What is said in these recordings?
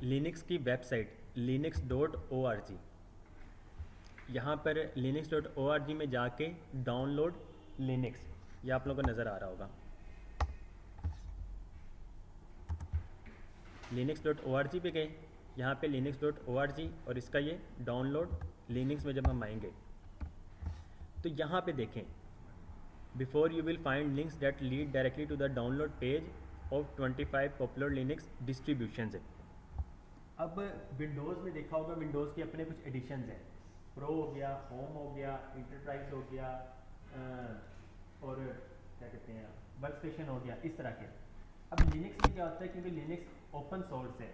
Linux की website linux.org, यहाँ पर linux.org में जाके डाउनलोड लिनक्स, ये आप लोगों को नज़र आ रहा होगा। linux.org पे गए, यहाँ पे linux.org और इसका ये डाउनलोड लिनक्स में जब हम आएंगे तो यहाँ पे देखें, before you will find links that lead directly to the download page of 25 popular Linux distributions है। अब विंडोज़ में देखा होगा, विंडोज़ के अपने कुछ एडिशंस हैं, प्रो हो गया, होम हो गया, इंटरप्राइज हो गया, और क्या कहते हैं वर्क स्टेशन हो गया, इस तरह के। अब लिनक्स में क्या होता है, क्योंकि लिनक्स ओपन सोर्स है,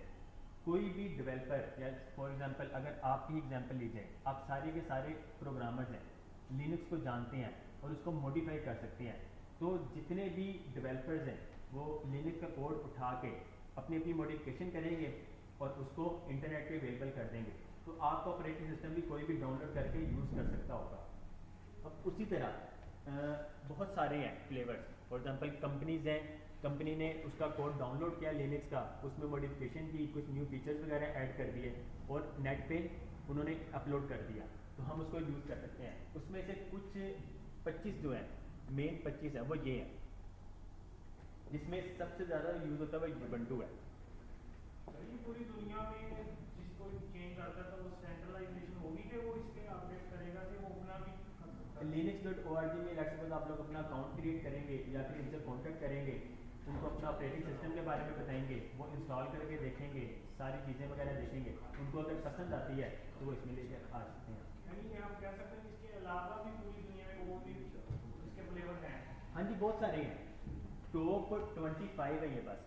कोई भी डेवलपर या फॉर एग्जांपल अगर आप ही एग्जांपल लीजिए, आप सारे के सारे प्रोग्रामर्स हैं, लिनक्स को जानते हैं और उसको मॉडिफाई कर सकते हैं। तो जितने भी डेवलपर्स हैं वो लिनक्स का कोड उठा के अपनी अपनी मॉडिफिकेशन करेंगे और उसको इंटरनेट पे अवेलेबल कर देंगे, तो आपका ऑपरेटिंग सिस्टम भी कोई भी डाउनलोड करके यूज़ कर सकता होगा। अब उसी तरह बहुत सारे हैं फ्लेवर्स, फॉर एग्जांपल कंपनीज हैं, कंपनी ने उसका कोड डाउनलोड किया लिनक्स का, उसमें मॉडिफिकेशन की, कुछ न्यू फीचर्स वगैरह ऐड कर दिए और नेट पे उन्होंने अपलोड कर दिया, तो हम उसको यूज़ कर सकते हैं। उसमें से कुछ 25 जो हैं, मेन 25 हैं, वो ये हैं, जिसमें सबसे ज़्यादा यूज़ होता है वो ubuntu है। पूरी दुनिया में जिसको चेंज करता है तो वो सेंट्रलाइजेशन होगी कि वो इसके अपडेट करेगा कि वो अपना भी कर सकता है। linux.org में लेट्स सपोज आप लोग अपना अकाउंट क्रिएट करेंगे या फिर इनसे कॉन्टेक्ट करेंगे, उनको अपना ऑपरेटिंग सिस्टम के बारे में बताएंगे, वो इंस्टॉल करके देखेंगे, सारी चीज़ें वगैरह देखेंगे, उनको अगर पसंद आती है तो वो इसमें लेकर आ सकते हैं। यानी आप कह सकते हैं इसके अलावा भी पूरी दुनिया में वो भी इसके फ्लेवर हैं। हाँ जी, बहुत सारे हैं, टॉप 25 है ये, बस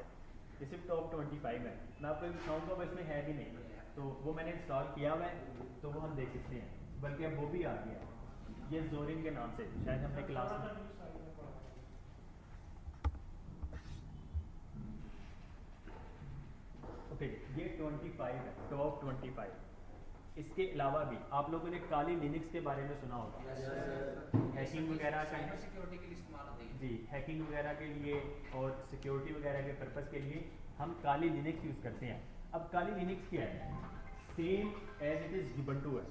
ये सिर्फ टॉप 25 है। मैं आपको दिखाऊंगा, वो इसमें है भी नहीं, तो वो मैंने इंस्टॉल किया हुआ है, तो वो हम देख सकते हैं, बल्कि अब वो भी आ गया, ये जोरिन के नाम से, शायद हमने क्लास में। ओके, ये 25 है, टॉप 25। इसके अलावा भी आप लोगों ने काली लिनक्स के बारे में सुना होगा, हैकिंग वगैरह का, सिक्योरिटी के लिए इस्तेमाल होती है जी, हैकिंग वगैरह के लिए और सिक्योरिटी वगैरह के पर्पज़ के लिए हम काली लिनक्स यूज़ करते हैं। अब काली लिनक्स क्या है, same as it is ubuntu है,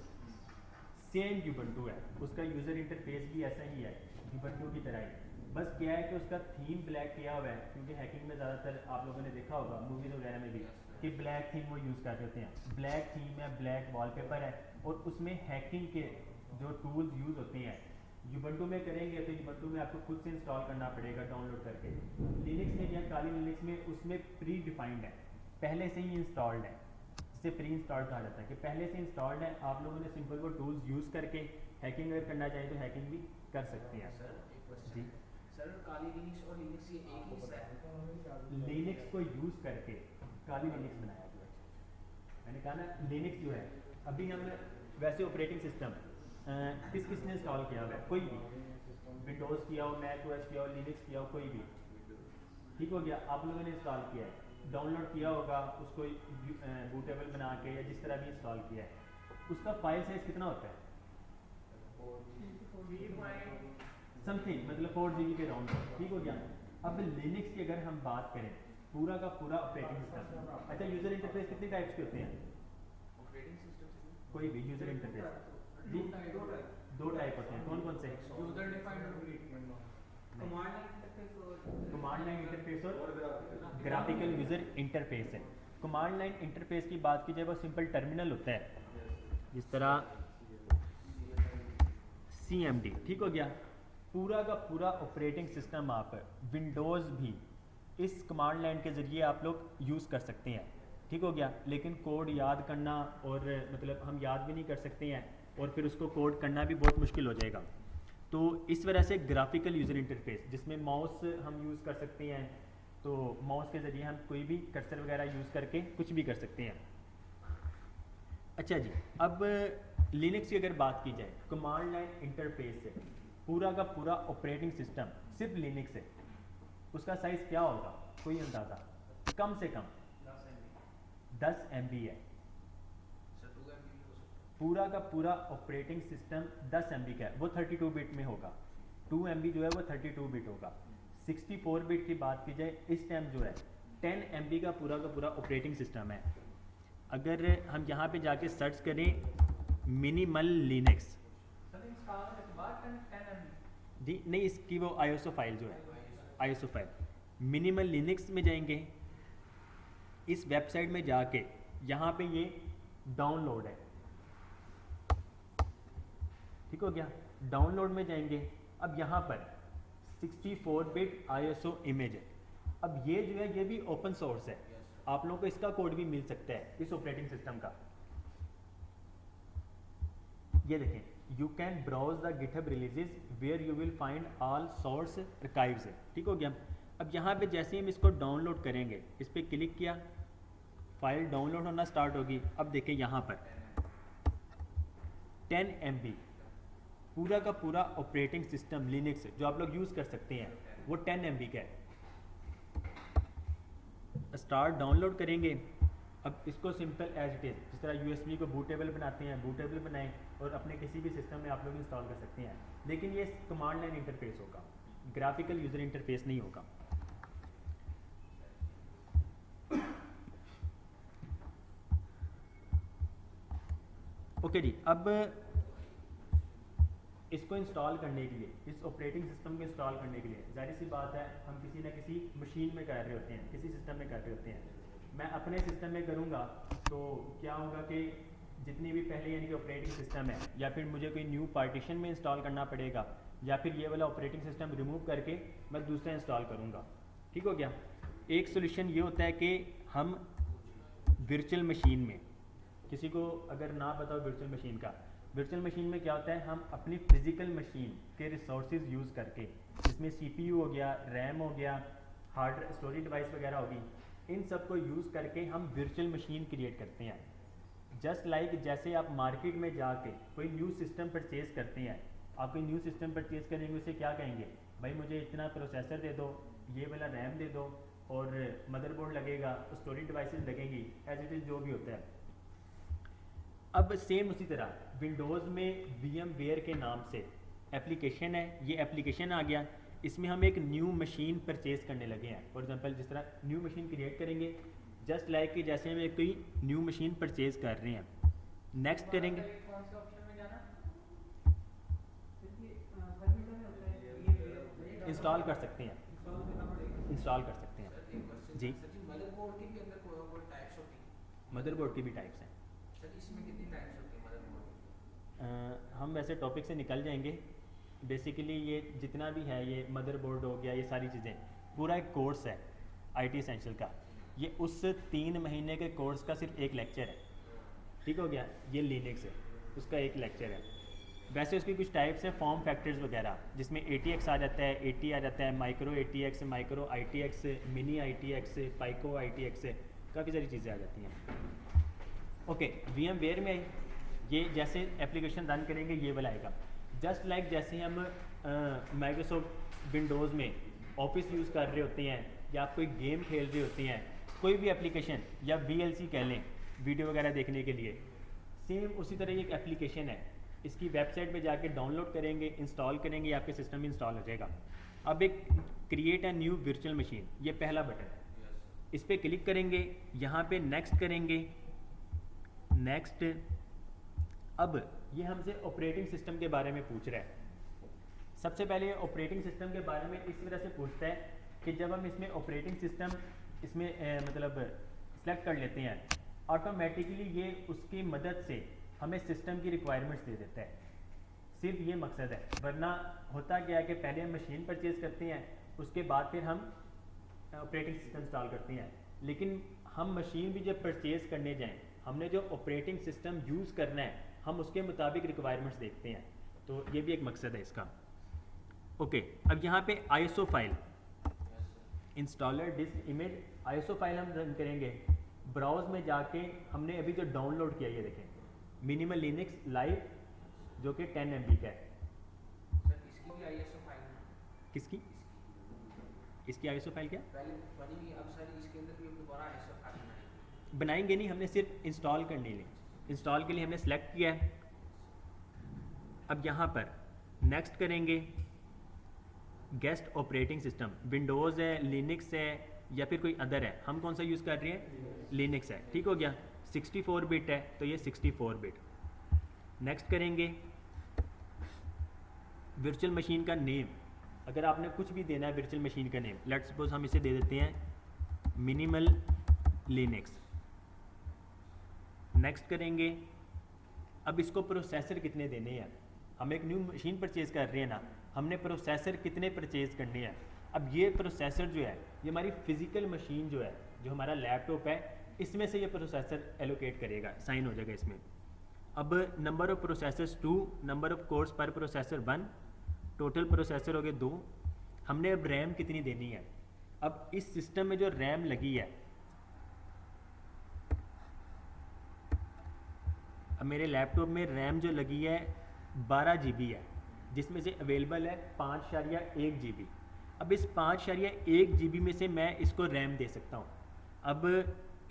सेम ubuntu है, उसका यूज़र इंटरफेस भी ऐसा ही है ubuntu की तरह ही। बस क्या है कि उसका थीम ब्लैक किया हुआ है, क्योंकि हैकिंग में ज़्यादातर आप लोगों ने देखा होगा मूवीज़ वगैरह में भी कि ब्लैक थीम वो यूज़ कर देते हैं, ब्लैक थीम है, ब्लैक वॉलपेपर है, और उसमें हैकिंग के जो टूल्स यूज़ होते हैं ubuntu में करेंगे तो ubuntu में आपको खुद से इंस्टॉल करना पड़ेगा डाउनलोड करके। लिनक्स में या काली लिनक्स में उसमें प्री डिफाइंड है, पहले से ही इंस्टॉल्ड है, इसे प्री इंस्टॉल्ड कहा जाता है कि पहले से इंस्टॉल्ड है, आप लोगों ने सिंपल वो टूल्स यूज़ करके हैकिंग अगर करना चाहें तो हैकिंग भी कर सकते हैं। सर एक क्वेश्चन जी, सर, काली लिनक्स और लिनक्स ये एक ही हिस्सा है? लिनक्स को यूज़ करके काली लिनक्स बनाया गया। मैंने कहा ना, लिनक्स जो है, अभी हम वैसे ऑपरेटिंग सिस्टम किसने इंस्टॉल किया हुआ है, कोई भी, विंडोज़ किया हो, मैक ओएस किया हो, लिनक्स किया हो, कोई भी, ठीक हो गया, आप लोगों ने इंस्टॉल किया है, डाउनलोड किया होगा उसको बूटेबल बना के या जिस तरह भी इंस्टॉल किया है, उसका फाइल साइज कितना होता है, समथिंग, मतलब 4 GB के राउंड, ठीक हो गया। अब लिनक्स की अगर हम बात करें, पूरा का पूरा ऑपरेटिंग सिस्टम, अच्छा, यूज़र इंटरफेस कितने टाइप्स के होते हैं, ऑपरेटिंग सिस्टम कोई भी यूज़र इंटरफेस जी, दो टाइप होते हैं, कौन कौन से, यूजर डिफाइंड और कमांड लाइन इंटरफेस और ग्राफिकल यूज़र इंटरफेस है। कमांड लाइन इंटरफेस की बात की जाए, वो सिंपल टर्मिनल होता है, जिस तरह CMD, ठीक हो गया। पूरा का पूरा ऑपरेटिंग सिस्टम आप विंडोज़ भी इस कमांड लाइन के ज़रिए आप लोग यूज़ कर सकते हैं, ठीक हो गया। लेकिन कोड याद करना, और मतलब हम याद भी नहीं कर सकते हैं, और फिर उसको कोड करना भी बहुत मुश्किल हो जाएगा। तो इस वजह से ग्राफिकल यूज़र इंटरफेस, जिसमें माउस हम यूज़ कर सकते हैं, तो माउस के ज़रिए हम कोई भी कर्सर वगैरह यूज़ करके कुछ भी कर सकते हैं। अच्छा जी, अब लिनक्स की अगर बात की जाए, कमांड लाइन इंटरफेस है, पूरा का पूरा ऑपरेटिंग सिस्टम सिर्फ लिनक्स है, उसका साइज़ क्या होगा, कोई अंदाज़ा, कम से कम 10 MB है, पूरा का पूरा ऑपरेटिंग सिस्टम 10 MB का है, वो 32 बिट में होगा, 2 MB जो है वो 32 बिट होगा। 64 बिट की बात की जाए, इस टाइम जो है 10 MB का पूरा ऑपरेटिंग सिस्टम है। अगर हम यहाँ पे जाके सर्च करें मिनिमल लिनक्स, सर इंस्टॉल करने के बाद 10 MB जी नहीं, इसकी वो आईएसओ फाइल जो है, आईएसओ फाइल मिनिमल लिनक्स में जाएंगे, इस वेबसाइट में जाके यहाँ पे ये डाउनलोड है, ठीक हो गया। डाउनलोड में जाएंगे, अब यहाँ पर 64 बिट आईएसओ इमेज है। अब ये जो है ये भी ओपन सोर्स है, आप लोगों को इसका कोड भी मिल सकता है इस ऑपरेटिंग सिस्टम का। ये देखें, you can browse the GitHub releases where you will find all source archives है, ठीक हो गया। अब यहाँ पे जैसे ही हम इसको डाउनलोड करेंगे, इस पर क्लिक किया, फाइल डाउनलोड होना स्टार्ट होगी। अब देखें यहाँ पर 10 MB पूरा का पूरा ऑपरेटिंग सिस्टम लिनक्स जो आप लोग यूज़ कर सकते हैं वो 10 MB का है। स्टार्ट डाउनलोड करेंगे। अब इसको सिंपल एज इट इज़, जिस तरह USB को बूटेबल बनाते हैं, बूटेबल बनाएं और अपने किसी भी सिस्टम में आप लोग इंस्टॉल कर सकते हैं। लेकिन ये कमांड लाइन इंटरफेस होगा, ग्राफिकल यूज़र इंटरफेस नहीं होगा। ओके जी, अब इसको इंस्टॉल करने के लिए, इस ऑपरेटिंग सिस्टम को इंस्टॉल करने के लिए जाहिर सी बात है हम किसी न किसी मशीन में कर रहे होते हैं, किसी सिस्टम में कर रहे होते हैं। मैं अपने सिस्टम में करूँगा तो क्या होगा कि जितनी भी पहले यानी कि ऑपरेटिंग सिस्टम है, या फिर मुझे कोई न्यू पार्टीशन में इंस्टॉल करना पड़ेगा, या फिर ये वाला ऑपरेटिंग सिस्टम रिमूव करके मैं दूसरा इंस्टॉल करूँगा, ठीक हो गया। एक सोल्यूशन ये होता है कि हम वर्चुअल मशीन में, किसी को अगर ना पता हो वर्चुअल मशीन का, वर्चुअल मशीन में क्या होता है, हम अपनी फिजिकल मशीन के रिसोर्सेज यूज़ करके, जिसमें CPU हो गया, रैम हो गया, हार्ड स्टोरेज डिवाइस वगैरह होगी, इन सब को यूज़ करके हम वर्चुअल मशीन क्रिएट करते हैं। जस्ट लाइक जैसे आप मार्केट में जाके कोई न्यू सिस्टम परचेज करते हैं, आप कोई न्यू सिस्टम परचेज करेंगे, उसे क्या कहेंगे, भाई मुझे इतना प्रोसेसर दे दो, ये वाला रैम दे दो, और मदरबोर्ड लगेगा, स्टोरेज डिवाइसेस लगेंगी, एज इट इज़ जो भी होता है। अब सेम उसी तरह विंडोज़ में VMware के नाम से एप्लीकेशन है, ये एप्लीकेशन आ गया, इसमें हम एक न्यू मशीन परचेज करने लगे हैं। फॉर एग्जांपल जिस तरह न्यू मशीन क्रिएट करेंगे, जस्ट लाइक कि जैसे हम एक कोई न्यू मशीन परचेज कर रहे हैं, नेक्स्ट करेंगे, कौन से ऑप्शन में जाना? इंस्टॉल कर सकते हैं, इंस्टॉल कर सकते हैं सर एक क्वेश्चन जी। सर जी, मदरबोर्ड के भी अंदर कोई टाइप्स होती हैं? मदरबोर्ड की भी टाइप्स हैं। सर इसमें कितनी टाइप्स होती हैं मदरबोर्ड? हम वैसे टॉपिक से निकल जाएंगे। बेसिकली ये जितना भी है, ये मदरबोर्ड हो गया, ये सारी चीज़ें, पूरा एक कोर्स है IT एसेंशियल का। ये उस 3 महीने के कोर्स का सिर्फ एक लेक्चर है, ठीक हो गया। ये लिनक्स है, उसका एक लेक्चर है। वैसे उसकी कुछ टाइप्स हैं, फॉर्म फैक्टर्स वगैरह, जिसमें ATX आ जाता है, AT आ जाता है, micro ATX, micro ITX, mini ITX, पाइको ITX, काफ़ी सारी चीज़ें आ जाती हैं। ओके, VMware में ये जैसे एप्लीकेशन रन करेंगे ये वाला आएगा। जस्ट लाइक जैसे हम माइक्रोसॉफ्ट विंडोज़ में ऑफिस यूज़ कर रहे होते हैं, या आप कोई गेम खेल रहे होते हैं, कोई भी एप्लीकेशन, या VLC कह लें वीडियो वगैरह देखने के लिए, सेम उसी तरह एक एप्लीकेशन है। इसकी वेबसाइट पे जाके डाउनलोड करेंगे, इंस्टॉल करेंगे, आपके सिस्टम में इंस्टॉल हो जाएगा। अब एक create a new virtual machine, ये पहला बटन, इस पर क्लिक करेंगे, यहाँ पे नेक्स्ट करेंगे, नेक्स्ट। अब ये हमसे ऑपरेटिंग सिस्टम के बारे में पूछ रहा है। सबसे पहले ऑपरेटिंग सिस्टम के बारे में इस वजह से पूछता है कि जब हम इसमें ऑपरेटिंग सिस्टम इसमें मतलब सेलेक्ट कर लेते हैं, ऑटोमेटिकली ये उसकी मदद से हमें सिस्टम की रिक्वायरमेंट्स दे देता है। सिर्फ ये मकसद है, वरना होता क्या है कि पहले हम मशीन परचेज करते हैं, उसके बाद फिर हम ऑपरेटिंग सिस्टम इंस्टॉल करते हैं। लेकिन हम मशीन भी जब परचेज करने जाएं, हमने जो ऑपरेटिंग सिस्टम यूज़ करना है, हम उसके मुताबिक रिक्वायरमेंट्स देखते हैं। तो ये भी एक मकसद है इसका। ओके, अब यहाँ पे ISO file, installer disc image, ISO file हम रन करेंगे। ब्राउज में जाके हमने अभी जो डाउनलोड किया, ये देखें, मिनिमल लिनक्स लाइव, जो कि 10 MB का है। सर इसकी भी ISO फाइल है? किसकी? इसकी ISO फाइल क्या पहले बनी हुई, अब सर इसके अंदर भी दोबारा ISO फाइल बनाएंगे? बनाएंगे नहीं, हमने सिर्फ इंस्टॉल करने लिए, इंस्टॉल के लिए हमने सेलेक्ट किया है। अब यहाँ पर नेक्स्ट करेंगे, गेस्ट ऑपरेटिंग सिस्टम, विंडोज़ है, लिनक्स है, या फिर कोई अदर है। हम कौन सा यूज़ कर रहे हैं? लिनक्स है, ठीक हो गया। 64 बिट है तो ये 64 बिट। नेक्स्ट करेंगे वर्चुअल मशीन का नेम। अगर आपने कुछ भी देना है वर्चुअल मशीन का नेम, लेट्स सपोज हम इसे दे देते हैं मिनिमल लिनक्स। नेक्स्ट करेंगे, अब इसको प्रोसेसर कितने देने हैं। हम एक न्यू मशीन परचेज़ कर रहे हैं ना, हमने प्रोसेसर कितने परचेज़ करने हैं। अब ये प्रोसेसर जो है ये हमारी फिज़िकल मशीन जो है, जो हमारा लैपटॉप है, इसमें से ये प्रोसेसर एलोकेट करेगा, साइन हो जाएगा इसमें। अब number of processors 2, number of course पर प्रोसेसर 1, टोटल प्रोसेसर हो गए 2। हमने अब रैम कितनी देनी है। अब इस सिस्टम में जो रैम लगी है, अब मेरे लैपटॉप में रैम जो लगी है 12 GB है, जिसमें से अवेलेबल है 5.1 GB। अब इस 5.1 GB में से मैं इसको रैम दे सकता हूँ। अब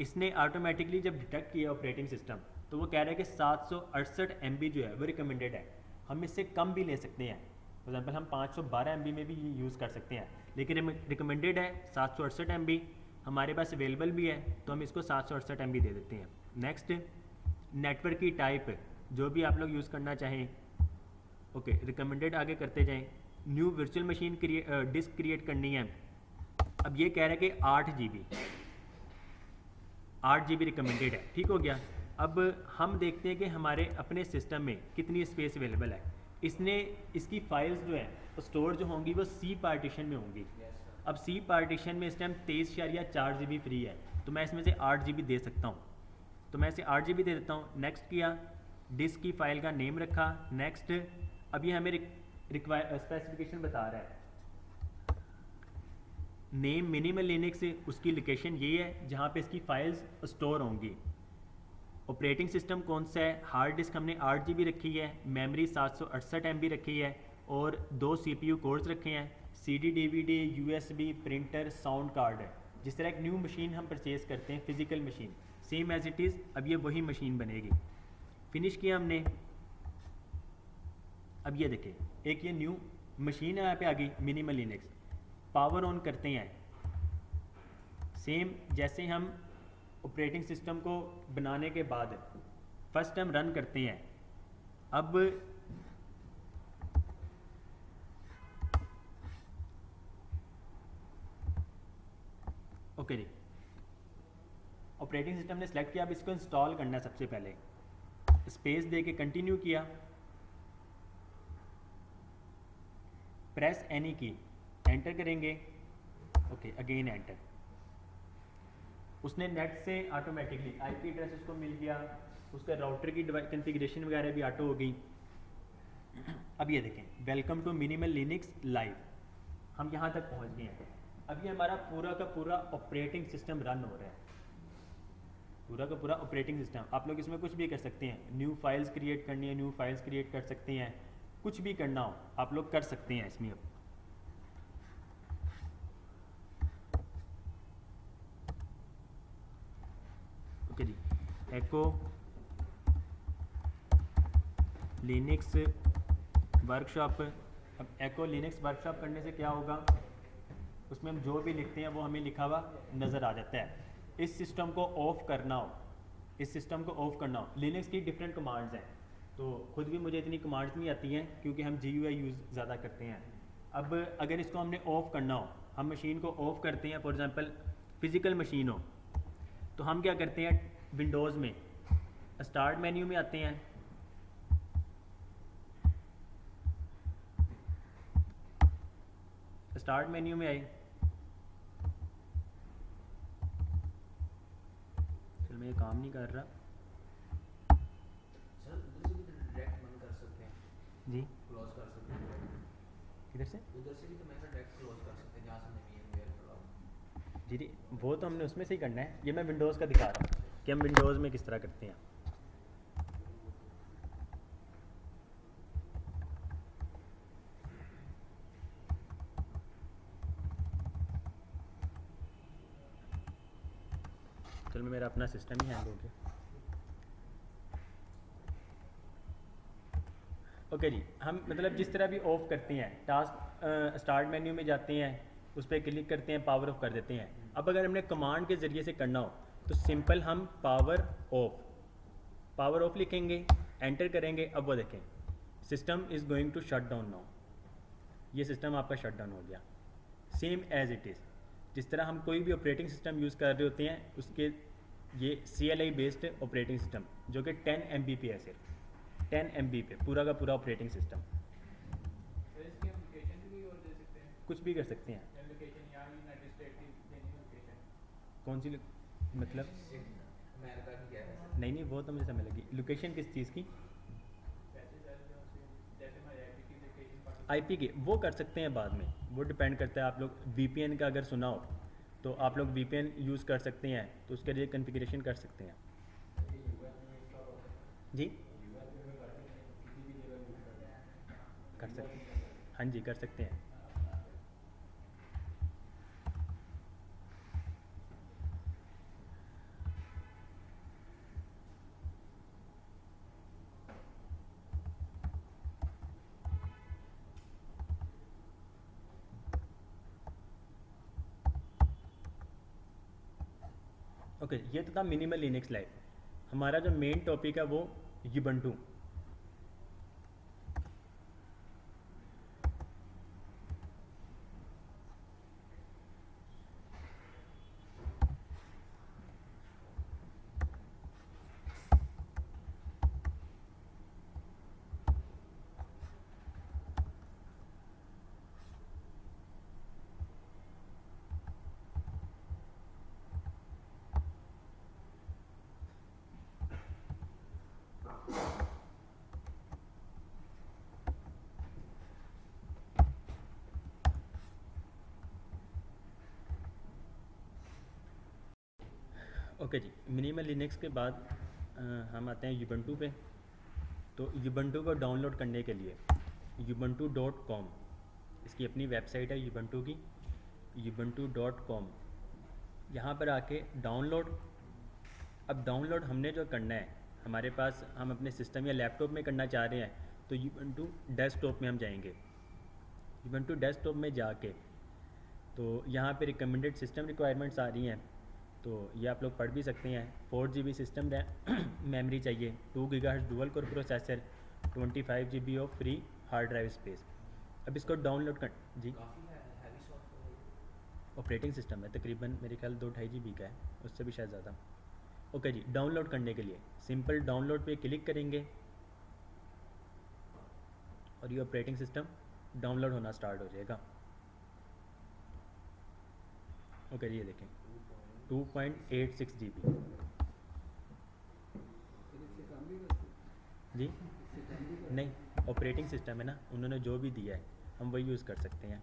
इसने ऑटोमेटिकली जब डिटेक्ट किया ऑपरेटिंग सिस्टम, तो वो कह रहा है कि 768 MB जो है वो रिकमेंडेड है। हम इससे कम भी ले सकते हैं, फॉर एग्जाम्पल हम 512 MB में भी यूज़ कर सकते हैं, लेकिन रिकमेंडेड है 768 MB। हमारे पास अवेलेबल भी है तो हम इसको 768 MB दे देते हैं। नेक्स्ट, नेटवर्क की टाइप जो भी आप लोग यूज़ करना चाहें, ओके, रिकमेंडेड आगे करते जाएं। New virtual machine disk create करनी है। अब ये कह रहा है कि 8 GB रिकमेंडेड है, ठीक हो गया। अब हम देखते हैं कि हमारे अपने सिस्टम में कितनी स्पेस अवेलेबल है। इसने इसकी फाइल्स जो हैं वो स्टोर जो होंगी वो C पार्टीशन में होंगी। अब C पार्टीशन में इस टाइम 23.4 GB फ्री है, तो मैं इसमें से 8 GB दे सकता हूँ, तो मैं इसे 8 GB दे देता हूँ। नेक्स्ट किया, डिस्क की फ़ाइल का नेम रखा। नेक्स्ट, अब ये हमें स्पेसिफिकेशन बता रहा है, नेम मिनिमल लिनक्स, उसकी लोकेशन ये है जहाँ पे इसकी फाइल्स स्टोर होंगी। ऑपरेटिंग सिस्टम कौन सा है, हार्ड डिस्क हमने 8 GB रखी है, मेमोरी 768 MB रखी है और 2 CPU कोर्स रखे हैं, CD DVD USB printer sound card है। जिस तरह एक न्यू मशीन हम परचेज़ करते हैं physical machine, same as it is अब ये वही मशीन बनेगी। फिनिश किया हमने। अब ये देखें, एक ये न्यू मशीन है यहाँ पे आ गई मिनिमल लिनक्स। पावर ऑन करते हैं, सेम जैसे हम ऑपरेटिंग सिस्टम को बनाने के बाद फर्स्ट टाइम रन करते हैं। अब ओके जी, ऑपरेटिंग सिस्टम ने सेलेक्ट किया, अब इसको इंस्टॉल करना है। सबसे पहले स्पेस दे के कंटिन्यू किया, प्रेस एनी की, एंटर करेंगे, ओके, अगेन एंटर। उसने नेट से ऑटोमेटिकली IP एड्रेस उसको मिल गया, उसका राउटर की कॉन्फ़िगरेशन वगैरह भी ऑटो हो गई। अब ये देखें, welcome to minimal Linux live, हम यहाँ तक पहुँच गए हैं। अब ये हमारा पूरा का पूरा ऑपरेटिंग सिस्टम रन हो रहा है, पूरा का पूरा ऑपरेटिंग सिस्टम। आप लोग इसमें कुछ भी कर सकते हैं, न्यू फाइल्स क्रिएट करनी है, न्यू फाइल्स क्रिएट कर सकते हैं, कुछ भी करना हो आप लोग कर सकते हैं इसमें। अब ओके जी, एको लिनक्स वर्कशॉप। अब एको लिनक्स वर्कशॉप करने से क्या होगा, उसमें हम जो भी लिखते हैं वो हमें लिखा हुआ नज़र आ जाता है। इस सिस्टम को ऑफ करना हो, इस सिस्टम को ऑफ करना हो, लिनक्स की डिफरेंट कमांड्स हैं, तो खुद भी मुझे इतनी कमांड्स नहीं आती हैं क्योंकि हम GUI यूज़ ज़्यादा करते हैं। अब अगर इसको हमने ऑफ़ करना हो, हम मशीन को ऑफ़ करते हैं, फॉर एग्जांपल फिज़िकल मशीन हो, तो हम क्या करते हैं, विंडोज़ में स्टार्ट मेन्यू में आते हैं, स्टार्ट मेन्यू में आए, चल मैं ये काम नहीं कर रहा सर उधर से भी तो डायरेक्ट बंद कर सकते हैं, जी, क्लोज कर सकते हैं। किधर से उधर से भी तो मैं डायरेक्ट क्लोज कर सकते हैं जहाँ से मैं VMware खोला हूँ। जी, वो तो हमने उसमें से ही करना है। ये मैं विंडोज़ का दिखा रहा हूँ कि हम विंडोज़ में किस तरह करते हैं। चलो मेरा अपना सिस्टम ही हैंग हो गया। ओके जी, हम मतलब जिस तरह भी ऑफ करते हैं, टास्क स्टार्ट मेन्यू में जाते हैं, उस पर क्लिक करते हैं, पावर ऑफ कर देते हैं। अब अगर हमने कमांड के ज़रिए से करना हो तो सिंपल हम पावर ऑफ लिखेंगे, एंटर करेंगे। अब वो देखें, system is going to shut down now, ये सिस्टम आपका शट डाउन हो गया। सेम एज इट इज़, जिस तरह हम कोई भी ऑपरेटिंग सिस्टम यूज़ कर रहे होते हैं, उसके ये CLI बेस्ड ऑपरेटिंग सिस्टम जो कि 10 MB पे है, सिर्फ 10 MB पे पूरा का पूरा ऑपरेटिंग सिस्टम। सर इसकी हम लोकेशन भी और दे सकते हैं, कुछ भी कर सकते हैं। या लोकेशन यहाँ यूनाइटेड स्टेट की देनी लोकेशन, कौन सी मतलब? अमेरिका की क्या है सर? नहीं नहीं, वो तो मुझे समझ लगी। लोकेशन किस चीज़ की? वैसे सर जैसे हमारे आईपी की लोकेशन IP की वो कर सकते हैं बाद में, वो डिपेंड करता है। आप लोग VPN का अगर सुना हो तो आप लोग VPN यूज़ कर सकते हैं, तो उसके लिए कॉन्फ़िगरेशन कर सकते हैं। जी कर सकते, हाँ जी कर सकते हैं। ओके, ये तो था मिनिमल लिनक्स लाइव। हमारा जो मेन टॉपिक है वो यूबंटू। ओके जी, मिनिमल लिनक्स के बाद हम आते हैं यूबंटू पे। तो यूबंटू को डाउनलोड करने के लिए ubuntu.com, इसकी अपनी वेबसाइट है यूबंटू की, ubuntu.com। यहाँ पर आके डाउनलोड। अब डाउनलोड हमने जो करना है, हमारे पास हम अपने सिस्टम या लैपटॉप में करना चाह रहे हैं, तो यूबंटू डेस्कटॉप में हम जाएंगे। यूबंटू डेस्कटॉप में जाके तो यहाँ पे रिकमेंडेड सिस्टम रिक्वायरमेंट्स आ रही हैं, तो ये आप लोग पढ़ भी सकते हैं। 4 GB सिस्टम मेमोरी चाहिए, 2 GHz dual core processor, 25 GB of free hard drive space. अब इसको डाउनलोड कर जी, काफ़ी हैवी सॉफ्टवेयर है। ऑपरेटिंग सिस्टम है, तकरीबन मेरे ख्याल 2-2.5 GB का है, उससे भी शायद ज़्यादा। ओके जी, डाउनलोड करने के लिए सिंपल डाउनलोड पे क्लिक करेंगे और ये ऑपरेटिंग सिस्टम डाउनलोड होना स्टार्ट हो जाएगा। ओके जी, ये देखें 2.86 GB जी। नहीं, ऑपरेटिंग सिस्टम है ना, उन्होंने जो भी दिया है हम वही यूज़ कर सकते हैं।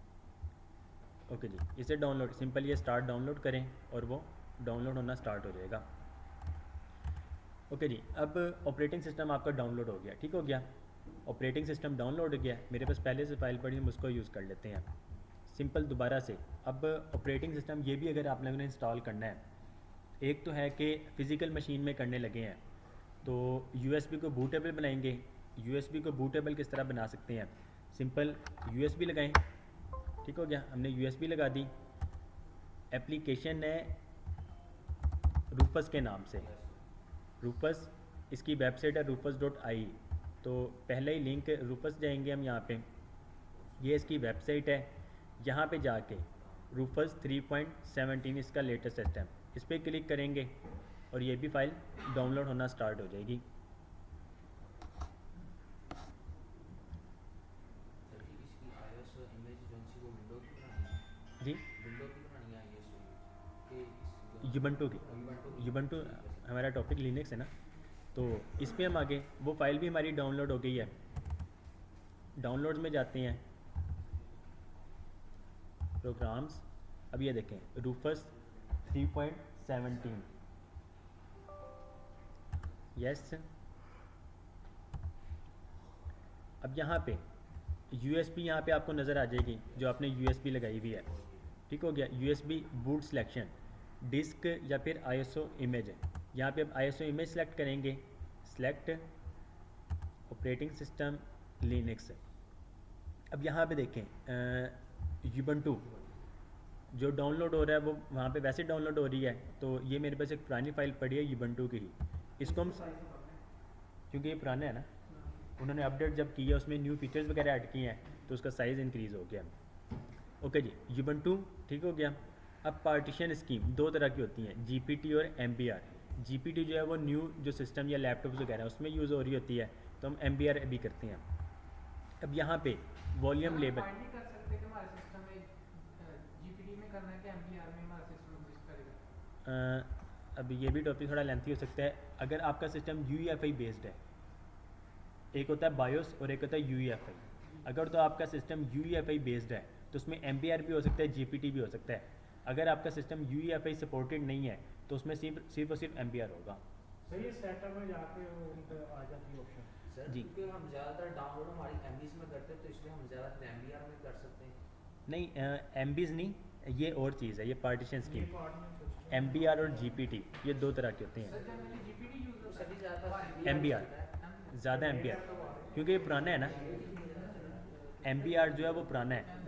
ओके जी, इसे डाउनलोड सिंपल ये स्टार्ट डाउनलोड करें और वो डाउनलोड होना स्टार्ट हो जाएगा। ओके जी, अब ऑपरेटिंग सिस्टम आपका डाउनलोड हो गया, ठीक हो गया। ऑपरेटिंग सिस्टम डाउनलोड हो गया, मेरे पास पहले से फाइल पड़ी, हम उसको यूज़ कर लेते हैं सिंपल दोबारा से। अब ऑपरेटिंग सिस्टम ये भी अगर आप लोगों ने इंस्टॉल करना है, एक तो है कि फ़िज़िकल मशीन में करने लगे हैं, तो USB को बूटेबल बनाएंगे। USB को बूटेबल किस तरह बना सकते हैं? सिंपल USB लगाएं, ठीक हो गया, हमने USB लगा दी। एप्लीकेशन है रूफस के नाम से, रूफस, इसकी वेबसाइट है rufus.ie। तो पहले ही लिंक रूफस जाएंगे हम यहाँ पे, ये इसकी वेबसाइट है। यहाँ पे जाके रूफस 3.17 इसका लेटेस्ट सिस्टम, इस पर क्लिक करेंगे और ये भी फाइल डाउनलोड होना स्टार्ट हो जाएगी। सर की इसकी iOS इमेज जो सी वो विंडो की बनानी है, जी, विंडो की बनानी है iOS के इस यूबंटू की, यूबंटू हमारा टॉपिक लिनक्स है ना, तो इस पे हम आगे, वो फाइल भी हमारी डाउनलोड हो गई है। डाउनलोड में जाते हैं, प्रोग्राम्स, अब ये देखें रूफस 3.17, यस। अब यहाँ पे USB यहाँ पे आपको नज़र आ जाएगी जो आपने USB लगाई हुई है, ठीक हो गया। USB बूट सिलेक्शन, डिस्क या फिर ISO इमेज है, यहाँ पे अब ISO इमेज सेलेक्ट करेंगे, सेलेक्ट ऑपरेटिंग सिस्टम लिनक्स। अब यहाँ पे देखें यूबंटू जो डाउनलोड हो रहा है वो वहाँ पे वैसे डाउनलोड हो रही है। तो ये मेरे पास एक पुरानी फाइल पड़ी है यूबंटू की ही, इसको हम क्योंकि ये पुराना है ना, उन्होंने अपडेट जब की है उसमें न्यू फीचर्स वगैरह ऐड किए हैं तो उसका साइज़ इंक्रीज़ हो गया। ओके जी, यूबंटू ठीक हो गया। अब पार्टीशन स्कीम दो तरह की होती हैं, जीपीटी और एमबीआर। जीपीटी जो है वो न्यू जो सिस्टम या लैपटॉप्स वगैरह उसमें यूज़ हो रही होती है, तो हम एमबीआर भी करते हैं। अब यहाँ पे वॉल्यूम लेबल फाइंड नहीं कर सकते कि हमारे सिस्टम में जीपीटी में करना है कि एमपीआर में हमारा सिस्टम एग्जिस्ट करेगा। अब ये भी टॉपिक थोड़ा लेंथी हो सकता है। अगर आपका सिस्टम यूईएफआई बेस्ड है, एक होता है बायोस और एक होता है यूईएफआई, अगर तो आपका सिस्टम यूईएफआई बेस्ड है तो उसमें एमबीआर भी हो सकता है, जीपीटी भी हो सकता है। अगर आपका सिस्टम यूईएफआई सपोर्टेड नहीं है तो उसमें सिर्फ और सिर्फ एमबीआर होगा। सही है, सेटअप में जाके उनका आ जाती है ऑप्शन। सर जी। क्योंकि हम ज़्यादातर डाउनलोड हमारी एमबीज में करते हैं तो इसलिए हम ज़्यादातर एमबीआर में कर सकते हैं। नहीं, एमबीज नहीं, ये और चीज़ है, ये पार्टीशन ये स्कीम। पार्ट में सोचते हैं। एमबीआर और जीपीटी ये दो तरह के होते हैं। सर जनरली जीपीटी यूज तो होता सभी है ज़्यादातर MBR ज़्यादा एमबीआर, क्योंकि ये पुराना है ना, एमबीआर जो है वो पुराना है,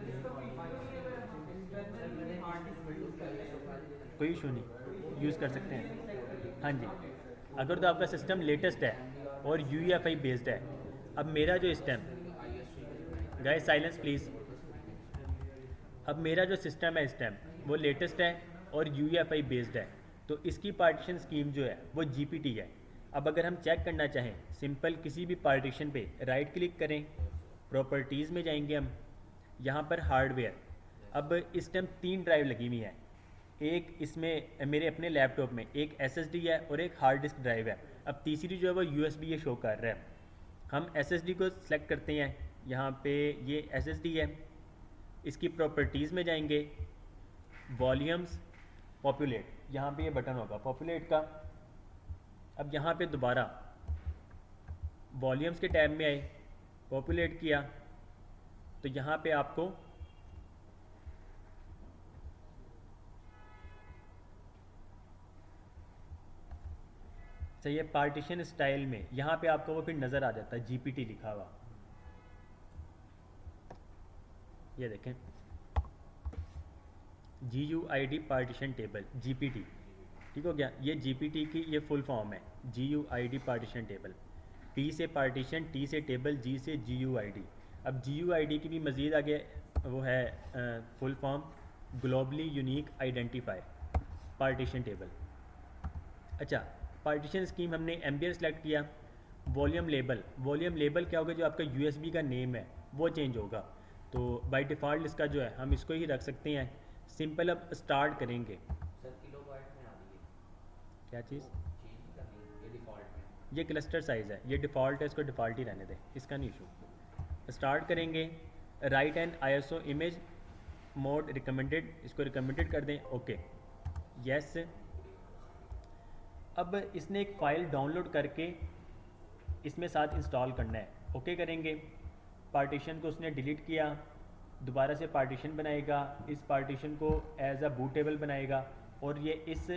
कोई इशू नहीं, यूज़ कर सकते हैं। हाँ जी, अगर तो आपका सिस्टम लेटेस्ट है और यूईएफआई बेस्ड है। अब मेरा जो सिस्टम, गाइस साइलेंस प्लीज़, अब मेरा जो सिस्टम है इस टाइम वो लेटेस्ट है और यूईएफआई बेस्ड है, तो इसकी पार्टीशन स्कीम जो है वो जीपीटी है। अब अगर हम चेक करना चाहें, सिंपल किसी भी पार्टीशन पे राइट क्लिक करें, प्रॉपर्टीज़ में जाएंगे हम, यहाँ पर हार्डवेयर। अब इस टाइम 3 ड्राइव लगी हुई हैं, एक इसमें मेरे अपने लैपटॉप में एक एसएसडी है और एक हार्ड डिस्क ड्राइव है। अब तीसरी जो है वो यूएसबी ये शो कर रहा है। हम एसएसडी को सिलेक्ट करते हैं, यहाँ पे ये एसएसडी है, इसकी प्रॉपर्टीज़ में जाएंगे, वॉल्यूम्स, पॉपुलेट, यहाँ पे ये बटन होगा पॉपुलेट का। अब यहाँ पे दोबारा वॉल्यूम्स के टैब में आए, पॉपुलेट किया, तो यहाँ पे आपको चाहिए पार्टीशन स्टाइल में, यहाँ पे आपको वो फिर नज़र आ जाता है जीपीटी लिखा हुआ। ये देखें, GUID पार्टीशन टेबल, जीपीटी, ठीक हो गया। ये जीपीटी की ये फुल फॉर्म है, GUID पार्टीशन टेबल। P से पार्टीशन, T से टेबल, G से GUID। अब GUID की भी मज़ीद आगे वो है full form, globally unique identifier partition table. अच्छा, पार्टीशन स्कीम हमने एमबीआर सेलेक्ट किया। वॉल्यूम लेबल, वॉल्यूम लेबल क्या होगा, जो आपका यूएसबी का नेम है वो चेंज होगा, तो बाय डिफ़ॉल्ट इसका जो है हम इसको ही रख सकते हैं। सिंपल अब स्टार्ट करेंगे। सर किलोबाइट में आ रही है, क्या चीज़? चेंज नहीं करनी है, ये डिफ़ॉल्ट में। ये क्लस्टर साइज़ है, ये डिफ़ॉल्ट है, इसको डिफ़ॉल्ट ही रहने दें, इसका नहीं इशू। स्टार्ट करेंगे, right and ISO image mode recommended, इसको रिकमेंडेड कर दें, ओके यस। अब इसने एक फ़ाइल डाउनलोड करके इसमें साथ इंस्टॉल करना है, ओके करेंगे। पार्टीशन को उसने डिलीट किया, दोबारा से पार्टीशन बनाएगा, इस पार्टीशन को एज अ बूटेबल बनाएगा और ये इस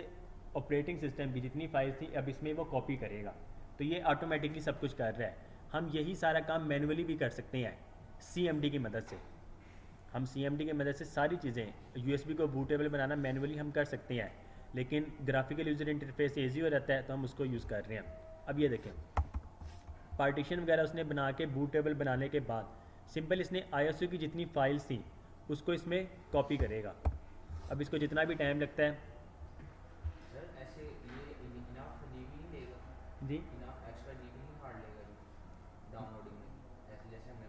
ऑपरेटिंग सिस्टम की जितनी फाइल्स थी अब इसमें वो कॉपी करेगा। तो ये ऑटोमेटिकली सब कुछ कर रहा है। हम यही सारा काम मैनुअली भी कर सकते हैं CMD की मदद से। हम CMD की मदद से सारी चीज़ें, USB को बूटेबल बनाना मैनुअली हम कर सकते हैं, लेकिन ग्राफिकल यूज़र इंटरफेस ईजी हो जाता है तो हम उसको यूज़ कर रहे हैं। अब ये देखें, पार्टीशन वगैरह उसने बना के बूटेबल बनाने के बाद सिंपल इसने ISO की जितनी फाइल्स थी उसको इसमें कॉपी करेगा। अब इसको जितना भी टाइम लगता है सर ऐसे ये इनफ जीबी नहीं लेगा, जी, इनफ एक्स्ट्रा जीबी नहीं हार्ड लेगा ये डाउनलोडिंग में। ऐसे जैसे हमने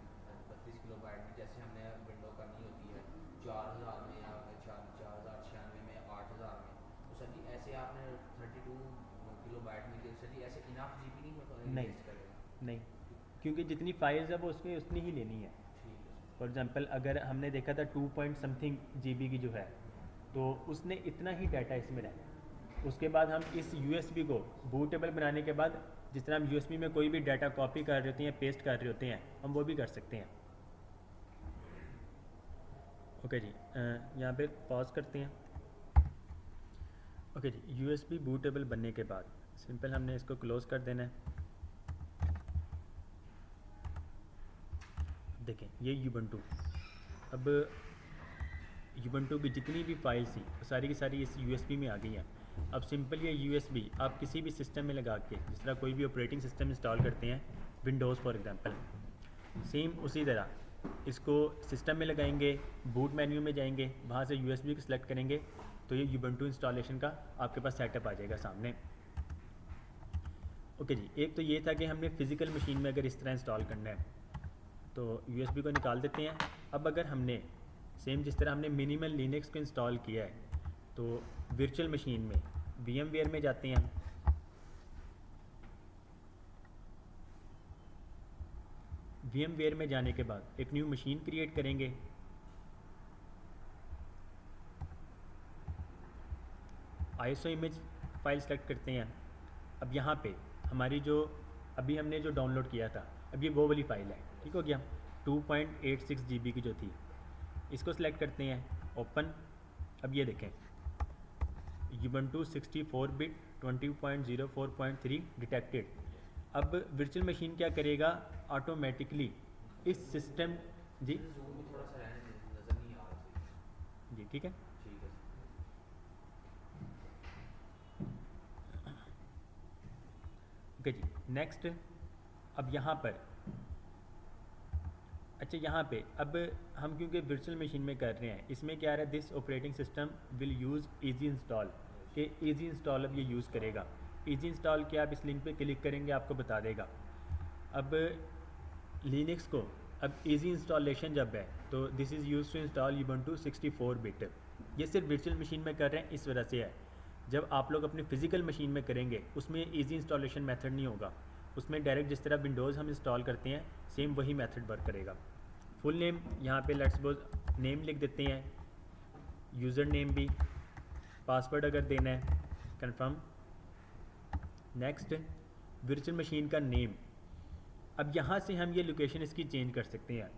32 किलोबाइट में जैसे हमने विंडो करनी होती है 4000 में या 4096 में 8000 में, तो सर जी ऐसे आपने 32 किलोबाइट में सर जी ऐसे इनफ जीबी नहीं नहीं। करेगा। नहीं, क्योंकि जितनी फाइल्स है वो उसमें उतनी ही लेनी है। ठीक है सर। फॉर एग्जांपल अगर हमने देखा था 2 पॉइंट समथिंग GB की जो है, तो उसने इतना ही डाटा इसमें रहना। उसके बाद हम इस USB को बूटेबल बनाने के बाद जिस तरह हम USB में कोई भी डाटा कॉपी कर रहे होते हैं, पेस्ट कर रहे होते हैं, हम वो भी कर सकते हैं। ओके जी, यहाँ पे पॉज करते हैं। ओके जी, USB बूटेबल बनने के बाद सिंपल हमने इसको क्लोज कर देना है। देखें ये यूबंटू, अब यूबंटू की जितनी भी फाइल्स थी वो सारी की सारी इस यूएसबी में आ गई हैं। अब सिंपल ये यूएसबी आप किसी भी सिस्टम में लगा के, जिस तरह कोई भी ऑपरेटिंग सिस्टम इंस्टॉल करते हैं, विंडोज़ फॉर एग्जांपल, सेम उसी तरह इसको सिस्टम में लगाएंगे, बूट मेन्यू में जाएंगे, वहाँ से यूएसबी को सिलेक्ट करेंगे तो ये यूबंटू इंस्टॉलेशन का आपके पास सेटअप आ जाएगा सामने। ओके जी, एक तो ये था कि हमने फ़िज़िकल मशीन में अगर इस तरह इंस्टॉल करना है तो यूएसबी को निकाल देते हैं। अब अगर हमने सेम जिस तरह हमने मिनिमल लिनक्स को इंस्टॉल किया है तो वर्चुअल मशीन में VMware में जाते हैं। VMware में जाने के बाद एक न्यू मशीन क्रिएट करेंगे। ISO इमेज फाइल सेलेक्ट करते हैं। अब यहाँ पे हमारी जो अभी हमने जो डाउनलोड किया था, अब ये वो वाली फ़ाइल है, ठीक हो गया, 2.86 GB की जो थी, इसको सिलेक्ट करते हैं, ओपन। अब ये देखें यूबंटू 64 बिट 20.04.3 डिटेक्टेड। अब वर्चुअल मशीन क्या करेगा, ऑटोमेटिकली इस सिस्टम जी जूम में थोड़ा सा रहने दे, नज़र नहीं आ रहा सही। जी ठीक है। ठीक है। ओके जी, नेक्स्ट। अब यहाँ पर अच्छा, यहाँ पे अब हम क्योंकि वर्चुअल मशीन में कर रहे हैं, इसमें क्या आ रहा है, this operating system will use easy install, कि ईजी इंस्टॉल अब ये यूज़ करेगा। ईजी इंस्टॉल क्या, आप इस लिंक पे क्लिक करेंगे आपको बता देगा। अब लिनक्स को अब ईजी इंस्टॉलेशन जब है तो this is use to install Ubuntu 64 bit. ये सिर्फ वर्चुअल मशीन में कर रहे हैं, इस वजह से है। जब आप लोग अपनी फ़िज़िकल मशीन में करेंगे उसमें ईजी इंस्टॉलेशन मेथड नहीं होगा, उसमें डायरेक्ट जिस तरह विंडोज़ हम इंस्टॉल करते हैं सेम वही मेथड वर्क करेगा। फुल नेम यहाँ पे लेट्स सपोज नेम लिख देते हैं, यूज़र नेम भी, पासवर्ड अगर देना है कंफर्म, नेक्स्ट। वर्चुअल मशीन का नेम, अब यहाँ से हम ये लोकेशन इसकी चेंज कर सकते हैं।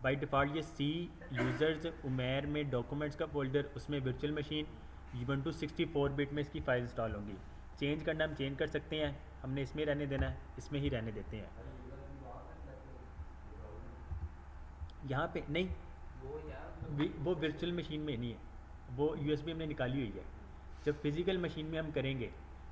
बाय डिफ़ॉल्ट ये सी यूज़र्स उमेर में डॉक्यूमेंट्स का फोल्डर, उसमें वर्चुअल मशीन यूबंटू 64 बिट में इसकी फ़ाइल इंस्टॉल होंगी। चेंज करना हम चेंज कर सकते हैं, हमने इसमें रहने देना है, इसमें ही रहने देते हैं। यहाँ पे नहीं, वो यार वो वर्चुअल मशीन में नहीं है, वो यूएसबी हमने निकाली हुई है। जब फिज़िकल मशीन में हम करेंगे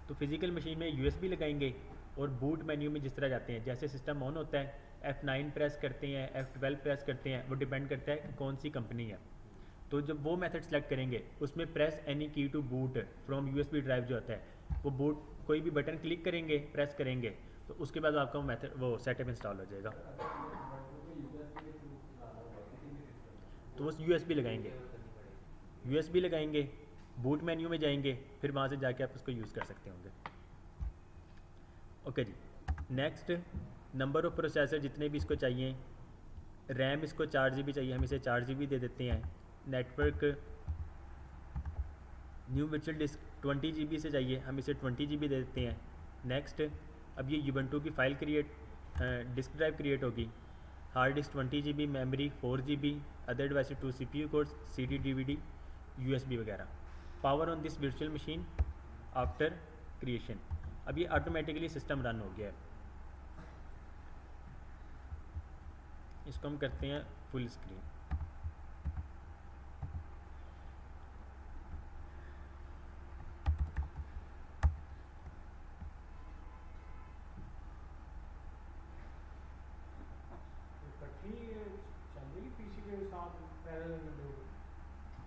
तो फिज़िकल मशीन में यूएसबी लगाएंगे और बूट मेन्यू में जिस तरह जाते हैं, जैसे सिस्टम ऑन होता है F9 प्रेस करते हैं, F12 प्रेस करते हैं, वो डिपेंड करता है कि कौन सी कंपनी है। तो जब वो मेथड सेलेक्ट करेंगे उसमें press any key to boot from USB drive जो होता है, वो बूट कोई भी बटन क्लिक करेंगे, प्रेस करेंगे तो उसके बाद आपका वो मेथड वो सेटअप इंस्टॉल हो जाएगा। तो वो यूएसबी लगाएंगे, यूएसबी लगाएंगे, बूट मेन्यू में जाएंगे, फिर वहाँ से जाके आप उसको यूज़ कर सकते होंगे। ओके जी, नेक्स्ट। नंबर ऑफ़ प्रोसेसर जितने भी इसको चाहिए, रैम इसको 4 GB चाहिए, हम इसे 4 GB दे देते हैं। Network new virtual disc 20 GB से चाहिए, हम इसे 20 GB दे देते हैं। नेक्स्ट। अब ये यूबंटू की फ़ाइल डिस्क ड्राइव क्रिएट होगी। Hard disk 20 GB, memory 4 GB, other devices 2 CPU codes, CD DVD, USB वगैरह। Power on this virtual machine after creation. अब ये ऑटोमेटिकली सिस्टम रन हो गया है। इसको हम करते हैं फुल स्क्रीन।